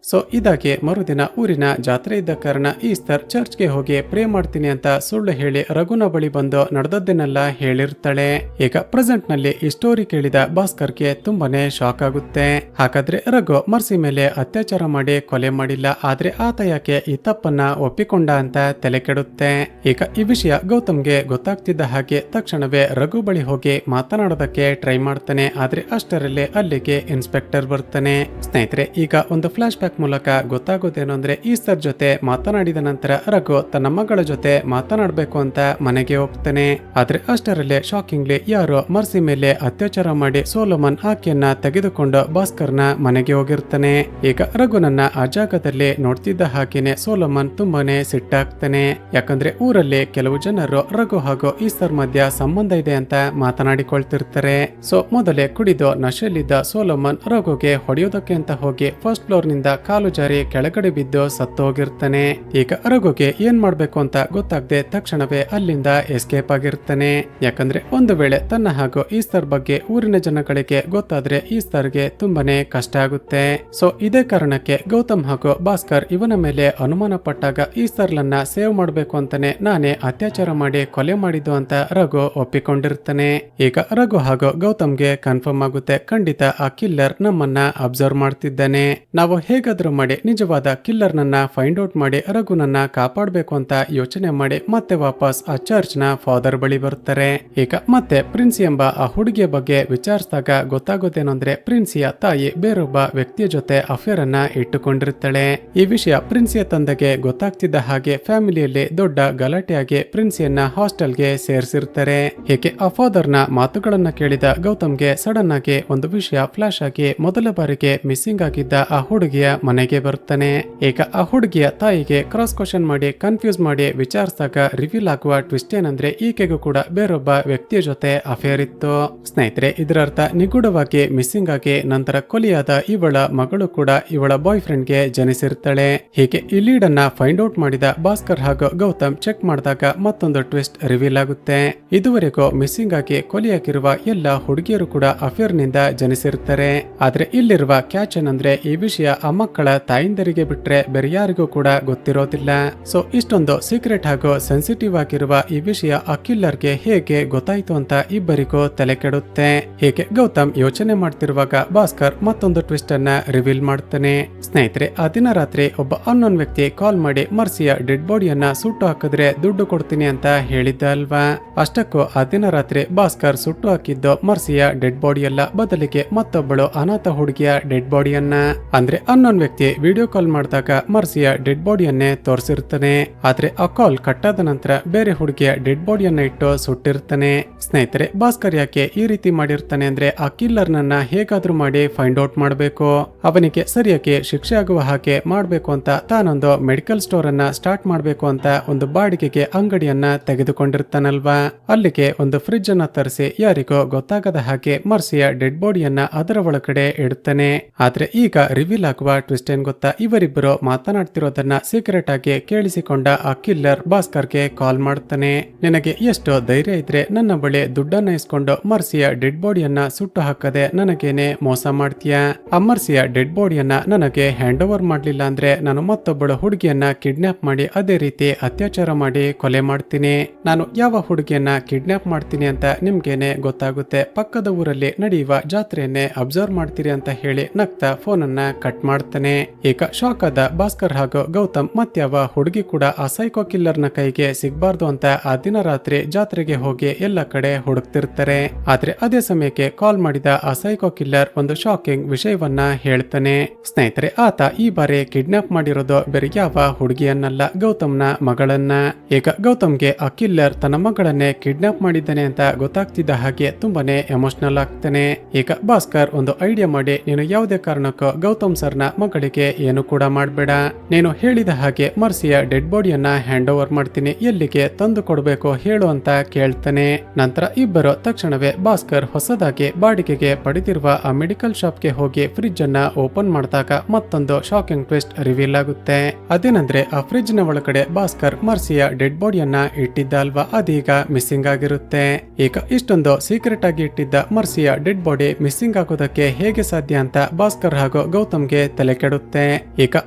ಸೊ ಇದಾಗಿ ಮರುದಿನ ಊರಿನ ಜಾತ್ರೆ ಇದ್ದ ಕಾರಣ ಈಸ್ತರ್ ಚರ್ಚ್ಗೆ ಹೋಗಿ ಪ್ರೇ ಮಾಡ್ತೀನಿ ಅಂತ ಸುಳ್ಳು ಹೇಳಿ ರಘುನ ಬಳಿ ಬಂದು ನಡೆದದ್ದನ್ನೆಲ್ಲ ಹೇಳಿರ್ತಾಳೆ. ಈಗ ಪ್ರೆಸೆಂಟ್ ನಲ್ಲಿ ಈ ಸ್ಟೋರಿ ಕೇಳಿದ ಭಾಸ್ಕರ್ಗೆ ತುಂಬಾನೇ ಶಾಕ್ ಆಗುತ್ತೆ. ಹಾಗಾದ್ರೆ ರಘು ಮರ್ಸಿ ಮೇಲೆ ಅತ್ಯಾಚಾರ ಮಾಡಿ ಕೊಲೆ ಮಾಡಿಲ್ಲ, ಆದ್ರೆ ಆತ ಯಾಕೆ ಈ ತಪ್ಪನ್ನ ಒಪ್ಪಿಕೊಂಡ ಅಂತ ತಲೆ ಕೆಡುತ್ತೆ. ಈಗ ಈ ವಿಷಯ ಗೌತಮ್ಗೆ ಗೊತ್ತಾಗ್ತಿದ್ದ ಹಾಗೆ ತಕ್ಷಣವೇ ರಘು ಬಳಿ ಹೋಗಿ ಮಾತನಾಡೋದಕ್ಕೆ ಟ್ರೈ ಮಾಡ್ತಾನೆ. ಆದ್ರೆ ಅಷ್ಟರಲ್ಲೇ ಅಲ್ಲಿಗೆ ಇನ್ಸ್ಪೆಕ್ಟರ್ ಬರ್ತಾನೆ. ಸ್ನೇಹಿತರೆ, ಈಗ ಒಂದು ಫ್ಲಾಶ್ ಬ್ಯಾಕ್ ಮೂಲಕ ಗೊತ್ತಾಗೋದೇನು ಅಂದ್ರೆ ಈಸ್ತರ್ ಜೊತೆ ಮಾತನಾಡಿದ ನಂತರ ರಘು ತನ್ನ ಮಗಳ ಜೊತೆ ಮಾತನಾಡಬೇಕು ಅಂತ ಮನೆಗೆ ಹೋಗ್ತಾನೆ. ಆದ್ರೆ ಅಷ್ಟರಲ್ಲೇ ಶಾಕಿಂಗ್ಲಿ ಯಾರೋ ಮರ್ಸಿ ಮೇಲೆ ಅತ್ಯಾಚಾರ ಮಾಡಿ ಸೋಲೋಮನ್ ಆಕೆಯನ್ನ ತೆಗೆದುಕೊಂಡು ಭಾಸ್ಕರ್ನ ಮನೆಗೆ ಹೋಗಿರ್ತಾನೆ. ಈಗ ರಘುನನ್ನ ಆ ಜಾಗದಲ್ಲಿ ನೋಡ್ತಿದ್ದ ಹಾಗೇನೆ ಸೋಲೋಮನ್ ತುಂಬಾನೇ ಸಿಟ್ಟಾಗ್ತಾನೆ. ಯಾಕಂದ್ರೆ ಊರಲ್ಲಿ ಕೆಲವು ಜನರು ರಘು ಹಾಗೂ ಈಸ್ತರ್ ಮಧ್ಯ ಸಂಬಂಧ ಇದೆ ಅಂತ ಮಾತನಾಡಿಕೊಳ್ತಿರ್ತಾರೆ. ಸೊ ಮೊದಲೇ ಕುಡಿದು ನಶೆಯಲ್ಲಿದ್ದ ಸೋಲೋಮನ್ ರಘುಗೆ ಹೊಡೆಯೋದಕ್ಕೆ ಅಂತ ಹೋಗಿ ಫಸ್ಟ್ ಫ್ಲೋರ್ ನಿಂದ ಕಾಲು ಜಾರಿ ಕೆಳಗಡೆ ಬಿದ್ದು ಸತ್ತು ಹೋಗಿರ್ತಾನೆ. ಈಗ ರಘುಗೆ ಏನ್ ಮಾಡ್ಬೇಕು ಅಂತ ಗೊತ್ತಾಗದೆ ತಕ್ಷಣವೇ ಅಲ್ಲಿಂದ ಎಸ್ಕೇಪ್ ಆಗಿರ್ತಾನೆ. ಯಾಕಂದ್ರೆ ಒಂದು ವೇಳೆ ತನ್ನ ಹಾಗೂ ಈಸ್ತರ್ ಬಗ್ಗೆ ಊರಿನ ಜನಗಳಿಗೆ ಗೊತ್ತಾದ್ರೆ ಈಸ್ತರ್ಗೆ ತುಂಬಾನೇ ಕಷ್ಟ ಆಗುತ್ತೆ. ಸೊ ಇದೇ ಕಾರಣಕ್ಕೆ ಗೌತಮ್ ಹಾಗೂ ಭಾಸ್ಕರ್ ಇವನ ಮೇಲೆ ಅನುಮಾನ ಪಟ್ಟಾಗ ಈಸ್ತರ್ಲನ್ನ ಸೇವ್ ಮಾಡ್ಬೇಕು ಅಂತಾನೆ ನಾನೇ ಅತ್ಯಾಚಾರ ಮಾಡಿ ಕೊಲೆ ಮಾಡಿದ್ದು ಅಂತ ರಘು ಒಪ್ಪಿಕೊಂಡಿರ್ತಾನೆ. ಈಗ ರಘು ಹಾಗೂ ಗೌತಮ್ಗೆ ಕನ್ಫರ್ಮ್ ಆಗುತ್ತೆ, ಖಂಡಿತ ಆ ಕಿಲ್ಲರ್ ನಮ್ಮನ್ನ ಅಬ್ಸರ್ವ್ ಮಾಡ್ತಿದ್ದಾನೆ. ನಾವು ಹೇಗಾದ್ರೂ ಮಾಡಿ ನಿಜವಾದ ಕಿಲ್ಲರ್ ನನ್ನ ಫೈಂಡ್ ಔಟ್ ಮಾಡಿ ರಘುನನ್ನ ಕಾಪಾಡಬೇಕು ಅಂತ ಯೋಚನೆ ಮಾಡಿ ಮತ್ತೆ ವಾಪಸ್ ಆ ಚರ್ಚ್ ನ ಫಾದರ್ ಬಳಿ ಬರ್ತಾರೆ. ಈಗ ಮತ್ತೆ ಪ್ರಿನ್ಸಿ ಎಂಬ ಆ ಹುಡುಗಿಯ ಬಗ್ಗೆ ವಿಚಾರಿಸಿದಾಗ ಗೊತ್ತಾಗೋದೇನಂದ್ರೆ ಪ್ರಿನ್ಸಿಯ ತಾಯಿ ಬೇರೊಬ್ಬ ವ್ಯಕ್ತಿಯ ಜೊತೆ ಅಫೇರ್ ಅನ್ನ ಇಟ್ಟುಕೊಂಡಿರ್ತಾಳೆ. ಈ ವಿಷಯ ಪ್ರಿನ್ಸಿಯ ತಂದೆಗೆ ಗೊತ್ತಾಗ್ತಿದ್ದ ಹಾಗೆ ಫ್ಯಾಮಿಲಿಯಲ್ಲಿ ದೊಡ್ಡ ಗಲಾಟೆಯಾಗಿ ಪ್ರಿನ್ಸಿಯನ್ನ ಹಾಸ್ಟೆಲ್ಗೆ ಸೇರಿಸಿರ್ತಾರೆ. ಹೀಗೆ ಆ ಫಾದರ್ ನ ಮಾತುಗಳನ್ನ ಕೇಳಿದ ಗೌತಮ್ಗೆ ಸಡನ್ ಆಗಿ ಒಂದು ವಿಷಯ ಫ್ಲಾಶ್ ಆಗಿ ಮೊದಲ ಬಾರಿಗೆ ಮಿಸ್ಸಿಂಗ್ ಆಗಿದ್ದ ಆ ಹುಡುಗಿಯ ಮನೆಗೆ ಬರ್ತಾನೆ. ಈಗ ಆ ಹುಡುಗಿಯ ತಾಯಿಗೆ ಕ್ರಾಸ್ ಕ್ವಶನ್ ಮಾಡಿ ಕನ್ಫ್ಯೂಸ್ ಮಾಡಿ ವಿಚಾರಿಸಿದಾಗ ರಿವೀಲ್ ಆಗುವ ಟ್ವಿಸ್ಟ್ ಏನಂದ್ರೆ ಈಕೆಗೂ ಕೂಡ ಬೇರೊಬ್ಬ ವ್ಯಕ್ತಿಯ ಜೊತೆ ಅಫೇರ್ ಇತ್ತು. ಸ್ನೇಹಿತರೆ, ಇದರರ್ಥ ನಿಗೂಢವಾಗಿ ಮಿಸ್ಸಿಂಗ್ ಆಗಿ ನಂತರ ಕೊಲೆಯಾದ ಇವಳ ಮಗಳು ಕೂಡ ಇವಳ ಬಾಯ್ ಫ್ರೆಂಡ್ಗೆ ಜನಿಸಿರ್ತಾಳೆ. ಹೀಗೆ ಈ ಲೀಡ್ ಅನ್ನ ಫೈಂಡ್ ಔಟ್ ಮಾಡಿದ ಭಾಸ್ಕರ್ ಹಾಗೂ ಗೌತಮ್ ಚೆಕ್ ಮಾಡಿದಾಗ ಮತ್ತೊಂದು ಟ್ವಿಸ್ಟ್ ರಿವೀಲ್ ಆಗುತ್ತೆ. ಇದುವರೆಗೂ ಮಿಸ್ಸಿಂಗ್ ಆಗಿ ಕೊಲೆಯಾಗಿರುವ ಎಲ್ಲ ಹುಡುಗಿಯರು ಕೂಡ ಅಫೇರ್ ನಿಂದ ಜನಿಸಿರ್ತಾರೆ. ಆದ್ರೆ ಇಲ್ಲಿರುವ ಕ್ಯಾಚ್ ಏನಂದ್ರೆ ಈ ವಿಷಯ ಆ ಮಕ್ಕಳ ತಾಯಿಂದರಿಗೆ ಬಿಟ್ರೆ ಬೇರೆ ಯಾರಿಗೂ ಕೂಡ ಗೊತ್ತಿರೋದಿಲ್ಲ. ಸೊ ಇಷ್ಟೊಂದು ಸೀಕ್ರೆಟ್ ಹಾಗೂ ಸೆನ್ಸಿಟಿವ್ ಆಗಿರುವ ಈ ವಿಷಯ ಆ ಕಿಲ್ಲರ್ಗೆ ಹೇಗೆ ಗೊತ್ತಾಯ್ತು ಅಂತ ಇಬ್ಬರಿಗೂ ತಲೆ ಕೆಡುತ್ತೆ. ಹೀಗೆ ಗೌತಮ್ ಯೋಚನೆ ಮಾಡ್ತಿರುವಾಗ ಭಾಸ್ಕರ್ ಮತ್ತೊಂದು ಟ್ವಿಸ್ಟ್ ಅನ್ನ ರಿವೀಲ್ ಮಾಡ್ತಾನೆ. ಸ್ನೇಹಿತರೆ, ಆ ದಿನ ರಾತ್ರಿ ಒಬ್ಬ ಅನ್ನೋನ್ ವ್ಯಕ್ತಿ ಕಾಲ್ ಮಾಡಿ ಮರ್ಸಿಯ ಡೆಡ್ ಬಾಡಿಯನ್ನ ಸುಟ್ಟು ಹಾಕಿದ್ರೆ ದುಡ್ಡು ಕೊಡ್ತೀನಿ ಅಂತ ಹೇಳಿದ್ದ ಅಲ್ವಾ. ಅಷ್ಟಕ್ಕೂ ಆ ದಿನ ರಾತ್ರಿ ಭಾಸ್ಕರ್ ಸುಟ್ಟು ಹಾಕಿದ್ದು ಮರ್ಸಿಯ ಡೆಡ್ ಬಾಡಿ ಅಲ್ಲ, ಬದಲಿಗೆ ಮತ್ತೊಬ್ಬಳು ಅನಾಥ ಹುಡುಗಿಯ ಡೆಡ್ ಬಾಡಿಯನ್ನ. ಅಂದ್ರೆ ಅನ್ನೋನ್ ಇನ್ನೊಂದು ವ್ಯಕ್ತಿ ವಿಡಿಯೋ ಕಾಲ್ ಮಾಡಿದಾಗ ಮರ್ಸಿಯ ಡೆಡ್ ಬಾಡಿಯನ್ನೇ ತೋರಿಸಿರ್ತಾನೆ. ಆದ್ರೆ ಆ ಕಾಲ್ ಕಟ್ಟಾದ ನಂತರ ಬೇರೆ ಹುಡುಗಿಯ ಡೆಡ್ ಬಾಡಿಯನ್ನ ಇಟ್ಟು ಸುಟ್ಟಿರ್ತಾನೆ. ಸ್ನೇಹಿತರೆ, ಭಾಸ್ಕರ್ ಯಾಕೆ ಈ ರೀತಿ ಮಾಡಿರ್ತಾನೆ ಅಂದ್ರೆ ಆ ಕಿಲ್ಲರ್ ನನ್ನ ಹೇಗಾದ್ರೂ ಮಾಡಿ ಫೈಂಡ್ ಔಟ್ ಮಾಡಬೇಕು, ಅವನಿಗೆ ಸರಿಯಾಗಿ ಶಿಕ್ಷೆ ಆಗುವ ಹಾಗೆ ಮಾಡಬೇಕು ಅಂತ ತಾನೊಂದು ಮೆಡಿಕಲ್ ಸ್ಟೋರ್ ಅನ್ನ ಸ್ಟಾರ್ಟ್ ಮಾಡಬೇಕು ಅಂತ ಒಂದು ಬಾಡಿಗೆಗೆ ಅಂಗಡಿಯನ್ನ ತೆಗೆದುಕೊಂಡಿರ್ತಾನಲ್ವಾ. ಅಲ್ಲಿಗೆ ಒಂದು ಫ್ರಿಡ್ಜ್ ಅನ್ನ ತರಿಸಿ ಯಾರಿಗೋ ಗೊತ್ತಾಗದ ಹಾಗೆ ಮರ್ಸಿಯ ಡೆಡ್ ಬಾಡಿಯನ್ನ ಅದರ ಒಳಗಡೆ ಇಡುತ್ತಾನೆ. ಆದ್ರೆ ಈಗ ರಿವೀಲ್ ಆಗುವ ಟ್ವಿಸ್ಟ್ ಏನ್ ಗೊತ್ತಾ, ಇವರಿಬ್ಬರು ಮಾತನಾಡ್ತಿರೋದನ್ನ ಸೀಕ್ರೆಟ್ ಆಗಿ ಕೇಳಿಸಿಕೊಂಡ ಆ ಕಿಲ್ಲರ್ ಭಾಸ್ಕರ್ಗೆ ಕಾಲ್ ಮಾಡ್ತಾನೆ. ನಿನಗೆ ಎಷ್ಟು ಧೈರ್ಯ ಇದ್ರೆ ನನ್ನ ಬಳಿ ದುಡ್ಡನ್ನ ಇಸ್ಕೊಂಡು ಮರ್ಸಿಯ ಡೆಡ್ ಬಾಡಿಯನ್ನ ಸುಟ್ಟು ಹಾಕದೆ ನನಗೇನೆ ಮೋಸ ಮಾಡ್ತೀಯಾ? ಆ ಮರ್ಸಿಯ ಡೆಡ್ ಬಾಡಿಯನ್ನ ನನಗೆ ಹ್ಯಾಂಡ್ ಓವರ್ ಮಾಡ್ಲಿಲ್ಲ ಅಂದ್ರೆ ನಾನು ಮತ್ತೊಬ್ಬಳು ಹುಡುಗಿಯನ್ನ ಕಿಡ್ನಾಪ್ ಮಾಡಿ ಅದೇ ರೀತಿ ಅತ್ಯಾಚಾರ ಮಾಡಿ ಕೊಲೆ ಮಾಡ್ತೀನಿ. ನಾನು ಯಾವ ಹುಡುಗಿಯನ್ನ ಕಿಡ್ನಾಪ್ ಮಾಡ್ತೀನಿ ಅಂತ ನಿಮ್ಗೇನೆ ಗೊತ್ತಾಗುತ್ತೆ. ಪಕ್ಕದ ಊರಲ್ಲಿ ನಡೆಯುವ ಜಾತ್ರೆಯನ್ನೇ ಅಬ್ಸರ್ವ್ ಮಾಡ್ತೀರಿ ಅಂತ ಹೇಳಿ ನಗ್ತಾ ಫೋನ್ ಅನ್ನ ಕಟ್ ಮಾಡ್ತಾನೆ. ಈಗ ಶಾಕ್ ಆದ ಭಾಸ್ಕರ್ ಹಾಗೂ ಗೌತಮ್ ಮತ್ಯಾವ ಹುಡುಗಿ ಕೂಡ ಆ ಸೈಕೋ ಕಿಲ್ಲರ್ ನ ಕೈಗೆ ಸಿಗ್ಬಾರ್ದು ಅಂತ ಆ ದಿನ ರಾತ್ರಿ ಜಾತ್ರೆಗೆ ಹೋಗಿ ಎಲ್ಲ ಕಡೆ ಹುಡುಕ್ತಿರ್ತಾರೆ. ಆದ್ರೆ ಅದೇ ಸಮಯಕ್ಕೆ ಕಾಲ್ ಮಾಡಿದ ಆ ಸೈಕೋ ಕಿಲ್ಲರ್ ಒಂದು ಶಾಕಿಂಗ್ ವಿಷಯವನ್ನ ಹೇಳ್ತಾನೆ. ಸ್ನೇಹಿತರೆ, ಆತ ಈ ಬಾರಿ ಕಿಡ್ನಾಪ್ ಮಾಡಿರೋದು ಬೇರೆ ಯಾವ ಹುಡುಗಿಯನ್ನಲ್ಲ, ಗೌತಮ್ನ ಮಗಳನ್ನ. ಈಗ ಗೌತಮ್ಗೆ ಆ ಕಿಲ್ಲರ್ ತನ್ನ ಮಗಳನ್ನೇ ಕಿಡ್ನಾಪ್ ಮಾಡಿದ್ದಾನೆ ಅಂತ ಗೊತ್ತಾಗ್ತಿದ್ದ ಹಾಗೆ ತುಂಬಾನೇ ಎಮೋಷನಲ್ ಆಗ್ತಾನೆ. ಈಗ ಭಾಸ್ಕರ್ ಒಂದು ಐಡಿಯಾ ಮಾಡಿ, ನೀನು ಯಾವುದೇ ಕಾರಣಕ್ಕೂ ಗೌತಮ್ ಸರ್ನ ಮಗಳಿಗೆ ಏನು ಕೂಡ ಮಾಡಬೇಡ, ನೀನು ಹೇಳಿದ ಹಾಗೆ ಮರ್ಸಿಯ ಡೆಡ್ ಬಾಡಿಯನ್ನ ಹ್ಯಾಂಡ್ ಓವರ್ ಮಾಡ್ತೀನಿ, ಎಲ್ಲಿಗೆ ತಂದು ಕೊಡಬೇಕು ಹೇಳು ಅಂತ ಕೇಳ್ತಾನೆ. ನಂತರ ಇಬ್ಬರು ತಕ್ಷಣವೇ ಭಾಸ್ಕರ್ ಹೊಸದಾಗಿ ಬಾಡಿಗೆಗೆ ಪಡೆದಿರುವ ಆ ಮೆಡಿಕಲ್ ಶಾಪ್ಗೆ ಹೋಗಿ ಫ್ರಿಡ್ಜ್ ಅನ್ನ ಓಪನ್ ಮಾಡಿದಾಗ ಮತ್ತೊಂದು ಶಾಕಿಂಗ್ ಟ್ವಿಸ್ಟ್ ರಿವೀಲ್ ಆಗುತ್ತೆ. ಅದೇನಂದ್ರೆ ಆ ಫ್ರಿಡ್ಜ್ ನ ಒಳಗಡೆ ಭಾಸ್ಕರ್ ಮರ್ಸಿಯ ಡೆಡ್ ಬಾಡಿಯನ್ನ ಇಟ್ಟಿದ್ದ ಅಲ್ವಾ, ಅದೀಗ ಮಿಸ್ಸಿಂಗ್ ಆಗಿರುತ್ತೆ. ಈಗ ಇಷ್ಟೊಂದು ಸೀಕ್ರೆಟ್ ಆಗಿ ಇಟ್ಟಿದ್ದ ಮರ್ಸಿಯ ಡೆಡ್ ಬಾಡಿ ಮಿಸ್ಸಿಂಗ್ ಆಗೋದಕ್ಕೆ ಹೇಗೆ ಸಾಧ್ಯ ಅಂತ ಭಾಸ್ಕರ್ ಹಾಗೂ ಗೌತಮ್ಗೆ ತಲೆ ಕೆಡುತ್ತೆ. ಈಗ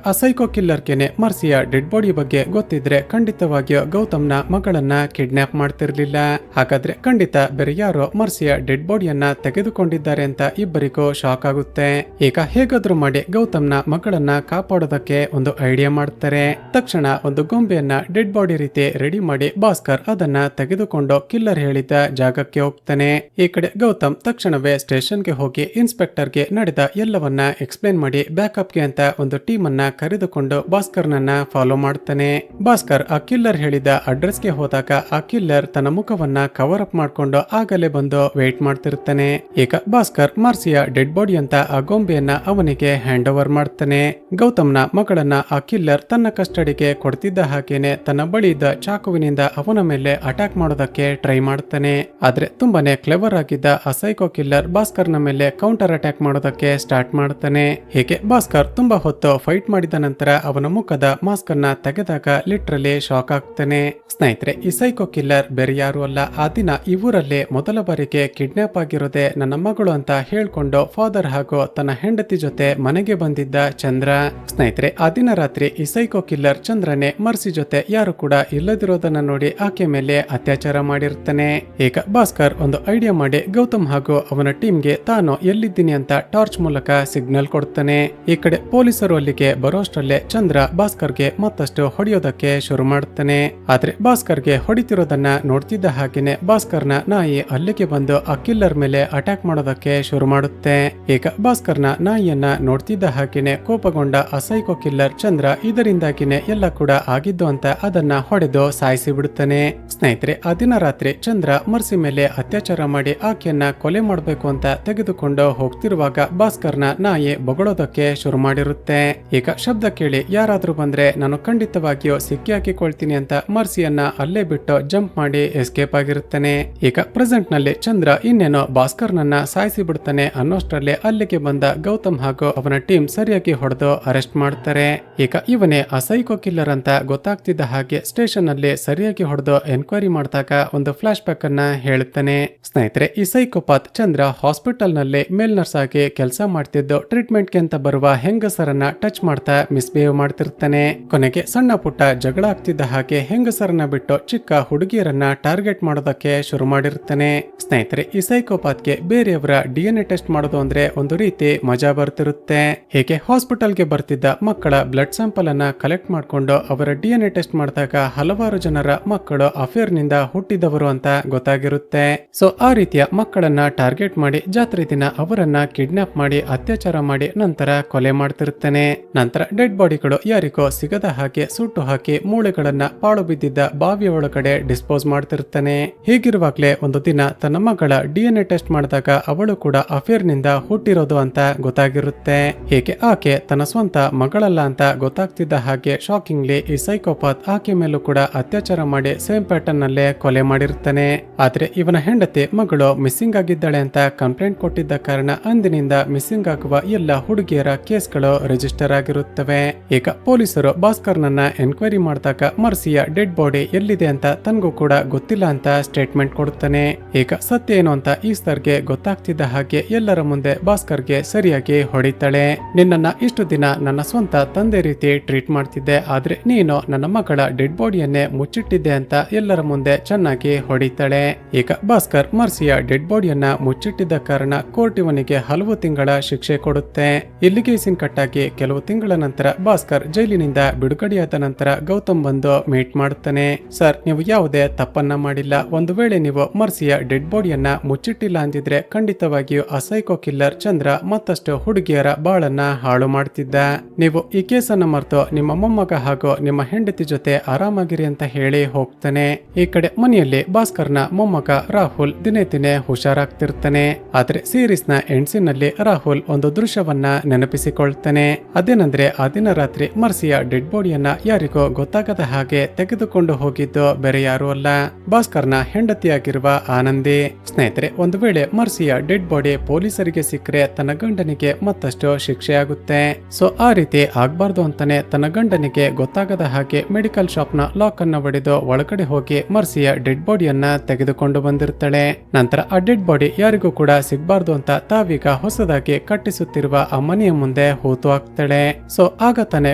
ಆ ಸೈಕೋ ಕಿಲ್ಲರ್ಗೆನೆ ಮರ್ಸಿಯ ಡೆಡ್ ಬಾಡಿ ಬಗ್ಗೆ ಗೊತ್ತಿದ್ರೆ ಖಂಡಿತವಾಗಿಯೂ ಗೌತಮ್ನ ಮಗಳನ್ನ ಕಿಡ್ನಾಪ್ ಮಾಡ್ತಿರ್ಲಿಲ್ಲ. ಹಾಗಾದ್ರೆ ಖಂಡಿತ ಬೇರೆ ಯಾರೋ ಮರ್ಸಿಯ ಡೆಡ್ ಬಾಡಿಯನ್ನ ತೆಗೆದುಕೊಂಡಿದ್ದಾರೆ ಅಂತ ಇಬ್ಬರಿಗೂ ಶಾಕ್ ಆಗುತ್ತೆ. ಈಗ ಹೇಗಾದ್ರೂ ಮಾಡಿ ಗೌತಮ್ನ ಮಗಳನ್ನ ಕಾಪಾಡೋದಕ್ಕೆ ಒಂದು ಐಡಿಯಾ ಮಾಡ್ತಾರೆ. ತಕ್ಷಣ ಒಂದು ಗೊಂಬೆಯನ್ನ ಡೆಡ್ ಬಾಡಿ ರೀತಿ ರೆಡಿ ಮಾಡಿ ಭಾಸ್ಕರ್ ಅದನ್ನ ತೆಗೆದುಕೊಂಡು ಕಿಲ್ಲರ್ ಹೇಳಿದ್ದ ಜಾಗಕ್ಕೆ ಹೋಗ್ತಾನೆ. ಈ ಕಡೆ ಗೌತಮ್ ತಕ್ಷಣವೇ ಸ್ಟೇಷನ್ಗೆ ಹೋಗಿ ಇನ್ಸ್ಪೆಕ್ಟರ್ಗೆ ನಡೆದ ಎಲ್ಲವನ್ನ ಎಕ್ಸ್ಪ್ಲೇನ್ ಮಾಡಿ ಬ್ಯಾಕಪ್ಗೆ ಅಂತ ಒಂದು ಟೀಮ್ ಅನ್ನ ಕರೆದುಕೊಂಡು ಭಾಸ್ಕರ್ನನ್ನ ಫಾಲೋ ಮಾಡ್ತಾನೆ. ಭಾಸ್ಕರ್ ಆ ಕಿಲ್ಲರ್ ಹೇಳಿದ ಅಡ್ರೆಸ್ಗೆ ಹೋದಾಗ ಆ ಕಿಲ್ಲರ್ ತನ್ನ ಮುಖವನ್ನ ಕವರ್ ಅಪ್ ಮಾಡ್ಕೊಂಡು ಆಗಲೇ ಬಂದು ವೇಟ್ ಮಾಡ್ತಿರ್ತಾನೆ. ಈಗ ಭಾಸ್ಕರ್ ಮರ್ಸಿಯ ಡೆಡ್ ಬಾಡಿ ಅಂತ ಆ ಗೊಂಬೆಯನ್ನ ಅವನಿಗೆ ಹ್ಯಾಂಡ್ ಓವರ್ ಮಾಡ್ತಾನೆ. ಗೌತಮ್ನ ಮಗಳನ್ನ ಆ ಕಿಲ್ಲರ್ ತನ್ನ ಕಸ್ಟಡಿಗೆ ಕೊಡ್ತಿದ್ದ ಹಾಗೇನೆ ತನ್ನ ಬಳಿ ಇದ್ದ ಚಾಕುವಿನಿಂದ ಅವನ ಮೇಲೆ ಅಟ್ಯಾಕ್ ಮಾಡೋದಕ್ಕೆ ಟ್ರೈ ಮಾಡ್ತಾನೆ. ಆದ್ರೆ ತುಂಬಾನೇ ಕ್ಲೆವರ್ ಆಗಿದ್ದ ಆ ಸೈಕೋ ಕಿಲ್ಲರ್ ಭಾಸ್ಕರ್ನ ಮೇಲೆ ಕೌಂಟರ್ ಅಟ್ಯಾಕ್ ಮಾಡೋದಕ್ಕೆ ಸ್ಟಾರ್ಟ್ ಮಾಡ್ತಾನೆ. ಹೀಗೆ ಭಾಸ್ಕರ್ ತುಂಬಾ ಹೊತ್ತು ಫೈಟ್ ಮಾಡಿದ ನಂತರ ಅವನ ಮುಖದ ಮಾಸ್ಕ್ ಅನ್ನ ತೆಗೆದಾಗ ಲಿಟ್ರಲಿ ಶಾಕ್ ಆಗ್ತಾನೆ. ಸ್ನೇಹಿತರೆ, ಈ ಸೈಕೋ ಕಿಲ್ಲರ್ ಬೇರೆ ಯಾರು ಅಲ್ಲ, ಆ ದಿನ ಈ ಊರಲ್ಲಿ ಮೊದಲ ಬಾರಿಗೆ ಕಿಡ್ನಾಪ್ ಆಗಿರೋದೆ ನನ್ನ ಮಗಳು ಅಂತ ಹೇಳ್ಕೊಂಡು ಫಾದರ್ ಹಾಗೂ ತನ್ನ ಹೆಂಡತಿ ಜೊತೆ ಮನೆಗೆ ಬಂದಿದ್ದ ಚಂದ್ರ. ಸ್ನೇಹಿತರೆ, ಆ ದಿನ ರಾತ್ರಿ ಈ ಸೈಕೋ ಕಿಲ್ಲರ್ ಚಂದ್ರನೇ ಮರ್ಸಿ ಜೊತೆ ಯಾರು ಕೂಡ ಇಲ್ಲದಿರೋದನ್ನ ನೋಡಿ ಆಕೆ ಮೇಲೆ ಅತ್ಯಾಚಾರ ಮಾಡಿರ್ತಾನೆ. ಈಗ ಭಾಸ್ಕರ್ ಒಂದು ಐಡಿಯಾ ಮಾಡಿ ಗೌತಮ್ ಹಾಗೂ ಅವನ ಟೀಮ್ಗೆ ತಾನು ಎಲ್ಲಿದ್ದೀನಿ ಅಂತ ಟಾರ್ಚ್ ಮೂಲಕ ಸಿಗ್ನಲ್ ಕೊಡ್ತಾನೆ. ಈ ಕಡೆ ಪೊಲೀಸರು ಅಲ್ಲಿಗೆ ಬರೋಷ್ಟರಲ್ಲೇ ಚಂದ್ರ ಭಾಸ್ಕರ್ಗೆ ಮತ್ತಷ್ಟು ಹೊಡೆಯೋದಕ್ಕೆ ಶುರು ಮಾಡ್ತಾನೆ. ಆದ್ರೆ ಭಾಸ್ಕರ್ಗೆ ಹೊಡಿತಿರೋದನ್ನ ನೋಡ್ತಿದ್ದ ಹಾಗೇನೆ ಭಾಸ್ಕರ್ನ ನಾಯಿ ಅಲ್ಲಿಗೆ ಬಂದು ಆ ಕಿಲ್ಲರ್ ಮೇಲೆ ಅಟ್ಯಾಕ್ ಮಾಡೋದಕ್ಕೆ ಶುರು ಮಾಡುತ್ತೆ. ಈಗ ಭಾಸ್ಕರ್ನ ನಾಯಿಯನ್ನ ನೋಡ್ತಿದ್ದ ಹಾಗೇನೆ ಕೋಪಗೊಂಡ ಆ ಸೈಕೋ ಕಿಲ್ಲರ್ ಚಂದ್ರ ಇದರಿಂದಾಗಿನೇ ಎಲ್ಲ ಕೂಡ ಆಗಿದ್ದು ಅಂತ ಅದನ್ನ ಹೊಡೆದು ಸಾಯಿಸಿ ಬಿಡುತ್ತಾನೆ. ಸ್ನೇಹಿತರೆ, ಆ ದಿನ ರಾತ್ರಿ ಚಂದ್ರ ಮರ್ಸಿ ಮೇಲೆ ಅತ್ಯಾಚಾರ ಮಾಡಿ ಆಕೆಯನ್ನ ಕೊಲೆ ಮಾಡಬೇಕು ಅಂತ ತೆಗೆದುಕೊಂಡು ಹೋಗ್ತಿರುವಾಗ ಭಾಸ್ಕರ್ನ ನಾಯಿ ಬೊಗಳೋದಕ್ಕೆ ಶುರು ಮಾಡಿರುತ್ತೆ. ಈಗ ಶಬ್ದ ಕೇಳಿ ಯಾರಾದ್ರೂ ಬಂದ್ರೆ ನಾನು ಖಂಡಿತವಾಗಿಯೂ ಸಿಕ್ಕಿ ಹಾಕಿಕೊಳ್ತೀನಿ ಅಂತ ಮರ್ಸಿಯನ್ನ ಅಲ್ಲೇ ಬಿಟ್ಟು ಜಂಪ್ ಮಾಡಿ ಎಸ್ಕೇಪ್ ಆಗಿರುತ್ತಾನೆ. ಈಗ ಪ್ರೆಸೆಂಟ್ ನಲ್ಲಿ ಚಂದ್ರ ಇನ್ನೇನೋ ಭಾಸ್ಕರ್ನನ್ನ ಸಾಯಿಸಿ ಬಿಡ್ತಾನೆ ಅನ್ನೋಷ್ಟರಲ್ಲಿ ಅಲ್ಲಿಗೆ ಬಂದ ಗೌತಮ್ ಹಾಗೂ ಅವನ ಟೀಮ್ ಸರಿಯಾಗಿ ಹೊಡೆದು ಅರೆಸ್ಟ್ ಮಾಡ್ತಾರೆ. ಈಗ ಇವನೇ ಆ ಸೈಕೋ ಕಿಲ್ಲರ್ ಅಂತ ಗೊತ್ತಾಗ್ತಿದ್ದ ಹಾಗೆ ಸ್ಟೇಷನ್ ನಲ್ಲಿ ಸರಿಯಾಗಿ ಹೊಡೆದು ಎನ್ಕ್ವೈರಿ ಮಾಡಿದಾಗ ಒಂದು ಫ್ಲಾಶ್ ಬ್ಯಾಕ್ ಅನ್ನ ಹೇಳುತ್ತಾನೆ. ಸ್ನೇಹಿತರೆ, ಈ ಸೈಕೋಪಾತ್ ಚಂದ್ರ ಹಾಸ್ಪಿಟಲ್ ನಲ್ಲಿ ಮೇಲ್ ನರ್ಸ್ ಆಗಿ ಕೆಲಸ ಮಾಡ್ತಿದ್ದು ಟ್ರೀಟ್ಮೆಂಟ್ಗೆ ಅಂತ ಬರುವ ಹೆಂಗಸರನ್ನ ಟಚ್ ಮಾಡ್ತಾ ಮಿಸ್ಬಿಹೇವ್ ಮಾಡ್ತಿರ್ತಾನೆ. ಕೊನೆಗೆ ಸಣ್ಣ ಪುಟ್ಟ ಜಗಳ ಆಗ್ತಿದ್ದ ಹಾಗೆ ಹೆಂಗಸರನ್ನ ಬಿಟ್ಟು ಚಿಕ್ಕ ಹುಡುಗಿಯರನ್ನ ಟಾರ್ಗೆಟ್ ಮಾಡೋದಕ್ಕೆ ಶುರು ಮಾಡಿರ್ತಾನೆ. ಸ್ನೇಹಿತರೆ, ಈ ಸೈಕೋಪಾತ್ಗೆ ಬೇರೆಯವರ DNA ಟೆಸ್ಟ್ ಮಾಡೋದು ಅಂದ್ರೆ ಒಂದು ರೀತಿ ಮಜಾ ಬರ್ತಿರುತ್ತೆ. ಹೀಗೆ ಹಾಸ್ಪಿಟಲ್ಗೆ ಬರ್ತಿದ್ದ ಮಕ್ಕಳ ಬ್ಲಡ್ ಸ್ಯಾಂಪಲ್ ಅನ್ನ ಕಲೆಕ್ಟ್ ಮಾಡ್ಕೊಂಡು ಅವರ DNA ಟೆಸ್ಟ್ ಮಾಡಿದಾಗ ಹಲವಾರು ಜನರ ಮಕ್ಕಳು ಅಫೇರ್ ನಿಂದ ಹುಟ್ಟಿದವರು ಅಂತ ಗೊತ್ತಾಗಿರುತ್ತೆ. ಸೊ ಆ ರೀತಿಯ ಮಕ್ಕಳನ್ನ ಟಾರ್ಗೆಟ್ ಮಾಡಿ ಜಾತ್ರೆ ದಿನ ಅವರನ್ನ ಕಿಡ್ನಾಪ್ ಮಾಡಿ ಅತ್ಯಾಚಾರ ಮಾಡಿ ನಂತರ ಕೊಲೆ ಮಾಡ್ತಿರ್ತಾನೆ. ನಂತರ ಡೆಡ್ ಬಾಡಿಗಳು ಯಾರಿಗೋ ಸಿಗದ ಹಾಗೆ ಸುಟ್ಟು ಹಾಕಿ ಮೂಳೆಗಳನ್ನ ಪಾಳು ಬಿದ್ದಿದ್ದ ಬಾವಿಯ ಒಳಗಡೆ ಡಿಸ್ಪೋಸ್ ಮಾಡ್ತಿರ್ತಾನೆ. ಹೀಗಿರುವಾಗ್ಲೇ ಒಂದು ದಿನ ತನ್ನ ಮಗಳ DNA ಟೆಸ್ಟ್ ಮಾಡಿದಾಗ ಅವಳು ಕೂಡ ಅಫೇರ್ ನಿಂದ ಹುಟ್ಟಿರೋದು ಅಂತ ಗೊತ್ತಾಗಿರುತ್ತೆ. ಹೀಗೆ ಆಕೆ ತನ್ನ ಸ್ವಂತ ಮಗಳಲ್ಲ ಅಂತ ಗೊತ್ತಾಗ್ತಿದ್ದ ಹಾಗೆ ಶಾಕಿಂಗ್ಲಿ ಈ ಸೈಕೋಪಾತ್ ಆಕೆ ಮೇಲೂ ಕೂಡ ಅತ್ಯಾಚಾರ ಮಾಡಿ ಸೇಮ್ ಪ್ಯಾಟರ್ನ್ ನಲ್ಲೇ ಕೊಲೆ ಮಾಡಿರ್ತಾನೆ. ಆದ್ರೆ ಇವನ ಹೆಂಡತಿ ಮಗಳು ಮಿಸ್ಸಿಂಗ್ ಆಗಿದ್ದಾಳೆ ಅಂತ ಕಂಪ್ಲೇಂಟ್ ಕೊಟ್ಟಿದ್ದ ಕಾರಣ ಅಂದಿನಿಂದ ಮಿಸ್ಸಿಂಗ್ ಆಗುವ ಎಲ್ಲ ಹುಡುಗಿಯರ ಕೇಸ್ಗಳು ರಿಜಿಸ್ಟರ್ ಆಗಿರುತ್ತವೆ. ಈಗ ಪೊಲೀಸರು ಭಾಸ್ಕರ್ನನ್ನ ಎನ್ಕ್ವೈರಿ ಮಾಡಿದಾಗ ಮರ್ಸಿಯ ಡೆಡ್ ಬಾಡಿ ಎಲ್ಲಿದೆ ಅಂತ ತನಗೂ ಕೂಡ ಗೊತ್ತಿಲ್ಲ ಅಂತ ಸ್ಟೇಟ್ಮೆಂಟ್ ಕೊಡುತ್ತಾನೆ. ಈಗ ಸತ್ಯ ಏನು ಅಂತ ಈಸ್ಟರ್ಗೆ ಗೊತ್ತಾಗ್ತಿದ್ದ ಹಾಗೆ ಎಲ್ಲರ ಮುಂದೆ ಭಾಸ್ಕರ್ಗೆ ಸರಿಯಾಗಿ ಹೊಡಿತಾಳೆ. ನಿನ್ನನ್ನ ಇಷ್ಟು ದಿನ ನನ್ನ ಸ್ವಂತ ತಂದೆ ರೀತಿ ಟ್ರೀಟ್ ಮಾಡ್ತಿದ್ದೆ, ಆದ್ರೆ ನೀನು ನನ್ನ ಮಗಳ ಡೆಡ್ ಬಾಡಿಯನ್ನೇ ಮುಚ್ಚಿಟ್ಟಿದ್ದೆ ಅಂತ ಎಲ್ಲರ ಮುಂದೆ ಚೆನ್ನಾಗಿ ಹೊಡಿತಾಳೆ. ಈಗ ಭಾಸ್ಕರ್ ಮರ್ಸಿಯ ಡೆಡ್ ಬಾಡಿಯನ್ನ ಮುಚ್ಚಿಟ್ಟಿದ್ದ ಕಾರಣ ಕೋರ್ಟ್ ಇವನಿಗೆ ಹಲವು ತಿಂಗಳ ಶಿಕ್ಷೆ ಕೊಡುತ್ತೆ. ಇಲ್ಲಿಗೆ ಸೀನ್ ಕಟ್ಟಾಗಿ ಕೆಲವು ತಿಂಗಳ ನಂತರ ಭಾಸ್ಕರ್ ಜೈಲಿನಿಂದ ಬಿಡುಗಡೆಯಾದ ನಂತರ ಗೌತಮ್ ಬಂದು ಮೀಟ್ ಮಾಡುತ್ತಾನೆ. ಸರ್, ನೀವು ಯಾವುದೇ ತಪ್ಪನ್ನ ಮಾಡಿಲ್ಲ. ಒಂದು ವೇಳೆ ನೀವು ಮರ್ಸಿಯ ಡೆಡ್ ಬಾಡಿಯನ್ನ ಮುಚ್ಚಿಟ್ಟಿಲ್ಲ ಅಂದಿದ್ರೆ ಖಂಡಿತವಾಗಿಯೂ ಆ ಸೈಕೋ ಕಿಲ್ಲರ್ ಚಂದ್ರ ಮತ್ತಷ್ಟು ಹುಡುಗಿಯರ ಬಾಳನ್ನ ಹಾಳು ಮಾಡ್ತಿದ್ದ. ನೀವು ಈ ಕೇಸನ್ನ ಮರೆತು ನಿಮ್ಮ ಮೊಮ್ಮಗ ಹಾಗೂ ನಿಮ್ಮ ಹೆಂಡತಿ ಜೊತೆ ಆರಾಮಾಗಿರಿ ಅಂತ ಹೇಳಿ ಹೋಗ್ತಾನೆ. ಈ ಕಡೆ ಮನೆಯಲ್ಲಿ ಭಾಸ್ಕರ್ನ ಮೊಮ್ಮಗ ರಾಹುಲ್ ದಿನೇ ದಿನೇ ಹುಷಾರಾಗ್ತಿರ್ತಾನೆ. ಆದ್ರೆ ಸೀರೀಸ್ ನ ಎಂಡ್ಸಿನಲ್ಲಿ ರಾಹುಲ್ ಒಂದು ದೃಶ್ಯವನ್ನ ನೆನಪಿಸಿಕೊಳ್ತಾನೆ. ಅದೇನಂದ್ರೆ ಆ ದಿನ ರಾತ್ರಿ ಮರ್ಸಿಯ ಡೆಡ್ ಬಾಡಿಯನ್ನ ಯಾರಿಗೋ ಗೊತ್ತಾಗದ ಹಾಗೆ ತೆಗೆದುಕೊಂಡು ಹೋಗಿದ್ದು ಬೇರೆ ಯಾರು ಅಲ್ಲ, ಭಾಸ್ಕರ್ನ ಹೆಂಡತಿಯಾಗಿರುವ ಆನಂದಿ. ಸ್ನೇಹಿತರೆ, ಒಂದು ವೇಳೆ ಮರ್ಸಿಯ ಡೆಡ್ ಬಾಡಿ ಪೊಲೀಸರಿಗೆ ಸಿಕ್ಕರೆ ತನ್ನ ಗಂಡನಿಗೆ ಮತ್ತಷ್ಟು ಶಿಕ್ಷೆ ಆಗುತ್ತೆ. ಸೊ ಆ ರೀತಿ ಆಗ್ಬಾರ್ದು ಅಂತಾನೆ ತನ್ನ ಗಂಡನಿಗೆ ಗೊತ್ತಾಗದ ಹಾಗೆ ಮೆಡಿಕಲ್ ಶಾಪ್ ನ ಲಾಕ್ ಅನ್ನ ಒಡೆದು ಒಳಗಡೆ ಹೋಗಿ ಮರ್ಸಿಯ ಡೆಡ್ ಬಾಡಿಯನ್ನ ತೆಗೆದುಕೊಂಡು ಬಂದಿರ್ತಾಳೆ. ನಂತರ ಆ ಡೆಡ್ ಬಾಡಿ ಯಾರಿಗೂ ಕೂಡ ಸಿಗ್ಬಾರ್ದು ಅಂತ ತಾವೀಗ ಹೊಸದಾಗಿ ಕಟ್ಟಿಸುತ್ತಿರುವ ಆ ಮನೆಯ ಮುಂದೆ ಹೂತು ಹಾಕ್ತಾಳೆ. ಸೊ ಆಗ ತಾನೆ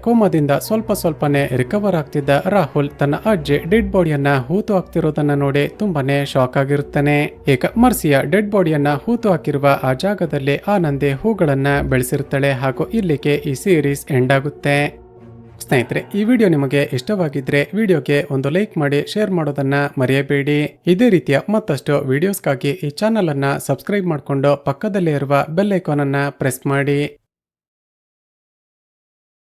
ಕೋಮಾದಿಂದ ಸ್ವಲ್ಪನೇ ರಿಕವರ್ ಆಗ್ತಿದ್ದ ರಾಹುಲ್ ತನ್ನ ಅಜ್ಜಿ ಡೆಡ್ ಬಾಡಿಯನ್ನ ಹೂತು ಹಾಕ್ತಿರೋದನ್ನ ನೋಡಿ ತುಂಬಾನೇ ಶಾಕ್ ಆಗಿರುತ್ತಾನೆ. ಈಗ ಮರ್ಸಿಯ ಡೆಡ್ ಬಾಡಿಯನ್ನ ಹೂತು ಹಾಕಿರುವ ಆ ಜಾಗದಲ್ಲಿ ಆನಂದಿ ಹೂಗಳನ್ನ ಬೆಳೆಸಿರ್ತಾಳೆ. ಹಾಗೂ ಇಲ್ಲಿಗೆ ಈ ಸೀರೀಸ್ ಎಂಡ್ ಆಗುತ್ತೆ. ಸ್ನೇಹಿತರೆ, ಈ ವಿಡಿಯೋ ನಿಮಗೆ ಇಷ್ಟವಾಗಿದ್ರೆ ವಿಡಿಯೋಗೆ ಒಂದು ಲೈಕ್ ಮಾಡಿ, ಶೇರ್ ಮಾಡೋದನ್ನ ಮರೆಯಬೇಡಿ. ಇದೇ ರೀತಿಯ ಮತ್ತಷ್ಟು ವಿಡಿಯೋಸ್ಗಾಗಿ ಈ ಚಾನಲ್ ಅನ್ನ ಸಬ್ಸ್ಕ್ರೈಬ್ ಮಾಡಿಕೊಂಡು ಪಕ್ಕದಲ್ಲೇ ಇರುವ ಬೆಲ್ ಐಕಾನ್ ಅನ್ನ ಪ್ರೆಸ್ ಮಾಡಿ.